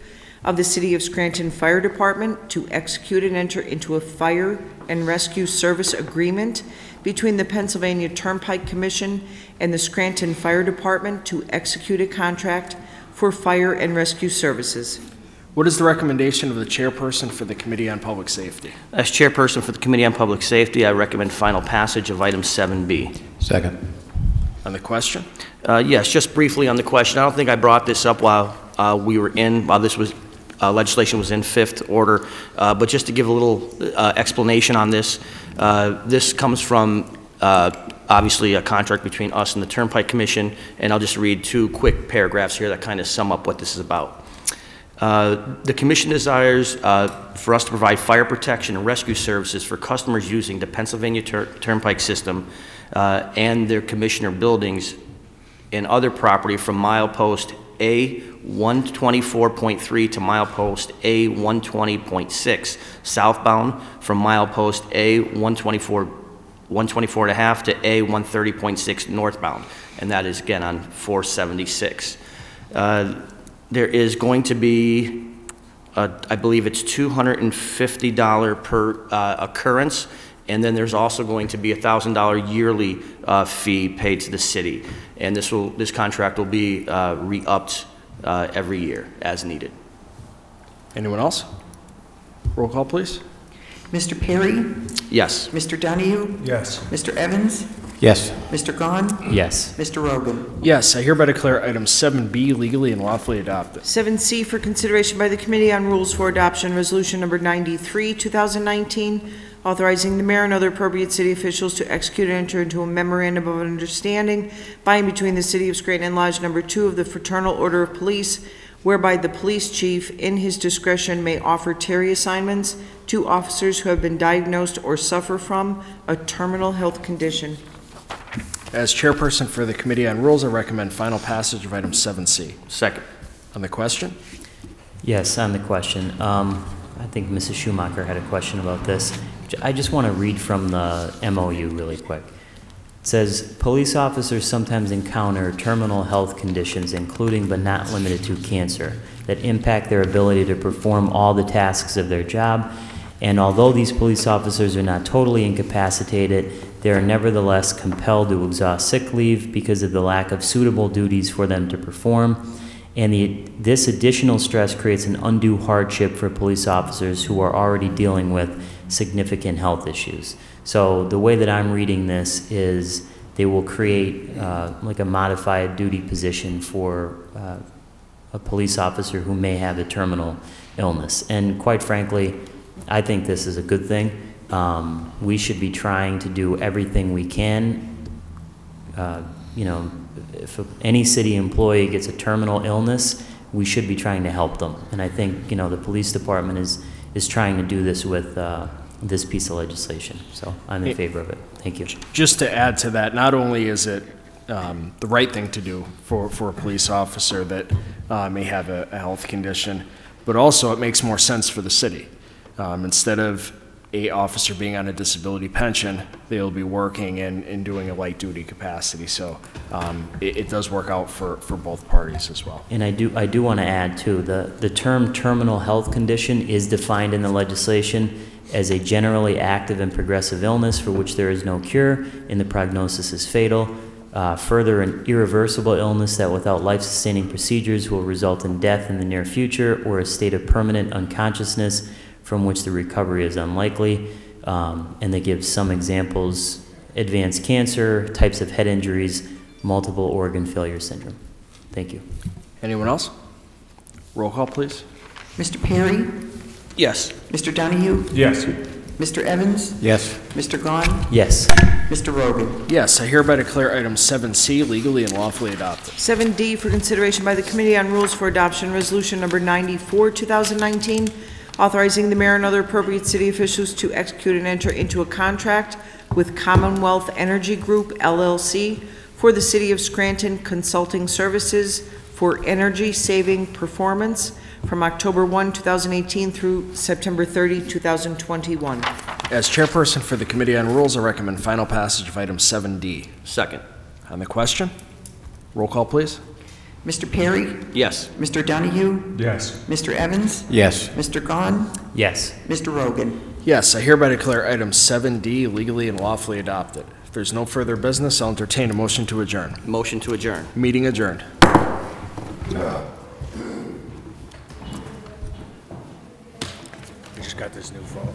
of the City of Scranton Fire Department to execute and enter into a fire and rescue service agreement between the Pennsylvania Turnpike Commission and the Scranton Fire Department to execute a contract for fire and rescue services. What is the recommendation of the chairperson for the Committee on Public Safety? As chairperson for the Committee on Public Safety, I recommend final passage of item 7B. Second. On the question? Yes, just briefly on the question. I don't think I brought this up while we were in, while this was legislation was in 5th order, but just to give a little explanation on this, this comes from obviously a contract between us and the Turnpike Commission, and I'll just read 2 quick paragraphs here that kind of sum up what this is about. The Commission desires for us to provide fire protection and rescue services for customers using the Pennsylvania Turnpike system and their commissioner buildings and other property from milepost A124.3 to milepost A120.6 southbound, from milepost A124.5 to A130.6 northbound, and that is again on 476. There is going to be I believe it's $250 per occurrence, and then there's also going to be a $1,000 yearly fee paid to the city. And this contract will be re-upped every year as needed. Anyone else? Roll call, please. Mr. Perry? Yes. Mr. Donahue? Yes. Mr. Evans? Yes. Mr. Gahn? Yes. Mr. Rogan? Yes, I hereby declare item 7B legally and lawfully adopted. 7C for consideration by the Committee on Rules for Adoption, Resolution Number 93, 2019, authorizing the mayor and other appropriate city officials to execute and enter into a memorandum of understanding by and between the City of Scranton and Lodge Number 2 of the Fraternal Order of Police, whereby the police chief, in his discretion, may offer Terry assignments to officers who have been diagnosed or suffer from a terminal health condition. As chairperson for the Committee on Rules, I recommend final passage of item 7C. Second. On the question? Yes, on the question. I think Mrs. Schumacher had a question about this. I just want to read from the MOU really quick. It says, police officers sometimes encounter terminal health conditions, including but not limited to cancer, that impact their ability to perform all the tasks of their job. And although these police officers are not totally incapacitated, they are nevertheless compelled to exhaust sick leave because of the lack of suitable duties for them to perform. And this additional stress creates an undue hardship for police officers who are already dealing with significant health issues. So the way that I'm reading this is they will create like a modified duty position for a police officer who may have a terminal illness. And quite frankly, I think this is a good thing. We should be trying to do everything we can. You know, if any city employee gets a terminal illness, we should be trying to help them. And I think, you know, the police department is trying to do this with this piece of legislation. So I'm in favor of it. Thank you. Just to add to that, not only is it the right thing to do for a police officer that may have a health condition, but also it makes more sense for the city. Instead of a officer being on a disability pension, they'll be working and doing a light duty capacity. So it does work out for both parties as well. And I do want to add too, the term terminal health condition is defined in the legislation as a generally active and progressive illness for which there is no cure and the prognosis is fatal. Further, an irreversible illness that without life-sustaining procedures will result in death in the near future, or a state of permanent unconsciousness from which the recovery is unlikely. And they give some examples: advanced cancer, types of head injuries, multiple organ failure syndrome. Thank you. Anyone else? Roll call, please. Mr. Perry? Yes. Mr. Donahue? Yes. Mr. Evans? Yes. Mr. Gahn? Yes. Mr. Rogan? Yes, I hereby declare item 7C legally and lawfully adopted. 7D for consideration by the Committee on Rules for Adoption, Resolution Number 94, 2019, authorizing the mayor and other appropriate city officials to execute and enter into a contract with Commonwealth Energy Group, LLC, for the City of Scranton Consulting Services for energy saving performance from October 1, 2018 through September 30, 2021. As chairperson for the Committee on Rules, I recommend final passage of item 7D. Second. On the question? Roll call, please. Mr. Perry? Yes. Mr. Donahue? Yes. Mr. Evans? Yes. Mr. Gahn? Yes. Mr. Rogan? Yes, I hereby declare item 7D legally and lawfully adopted. If there's no further business, I'll entertain a motion to adjourn. Motion to adjourn. Meeting adjourned. I just got this new phone.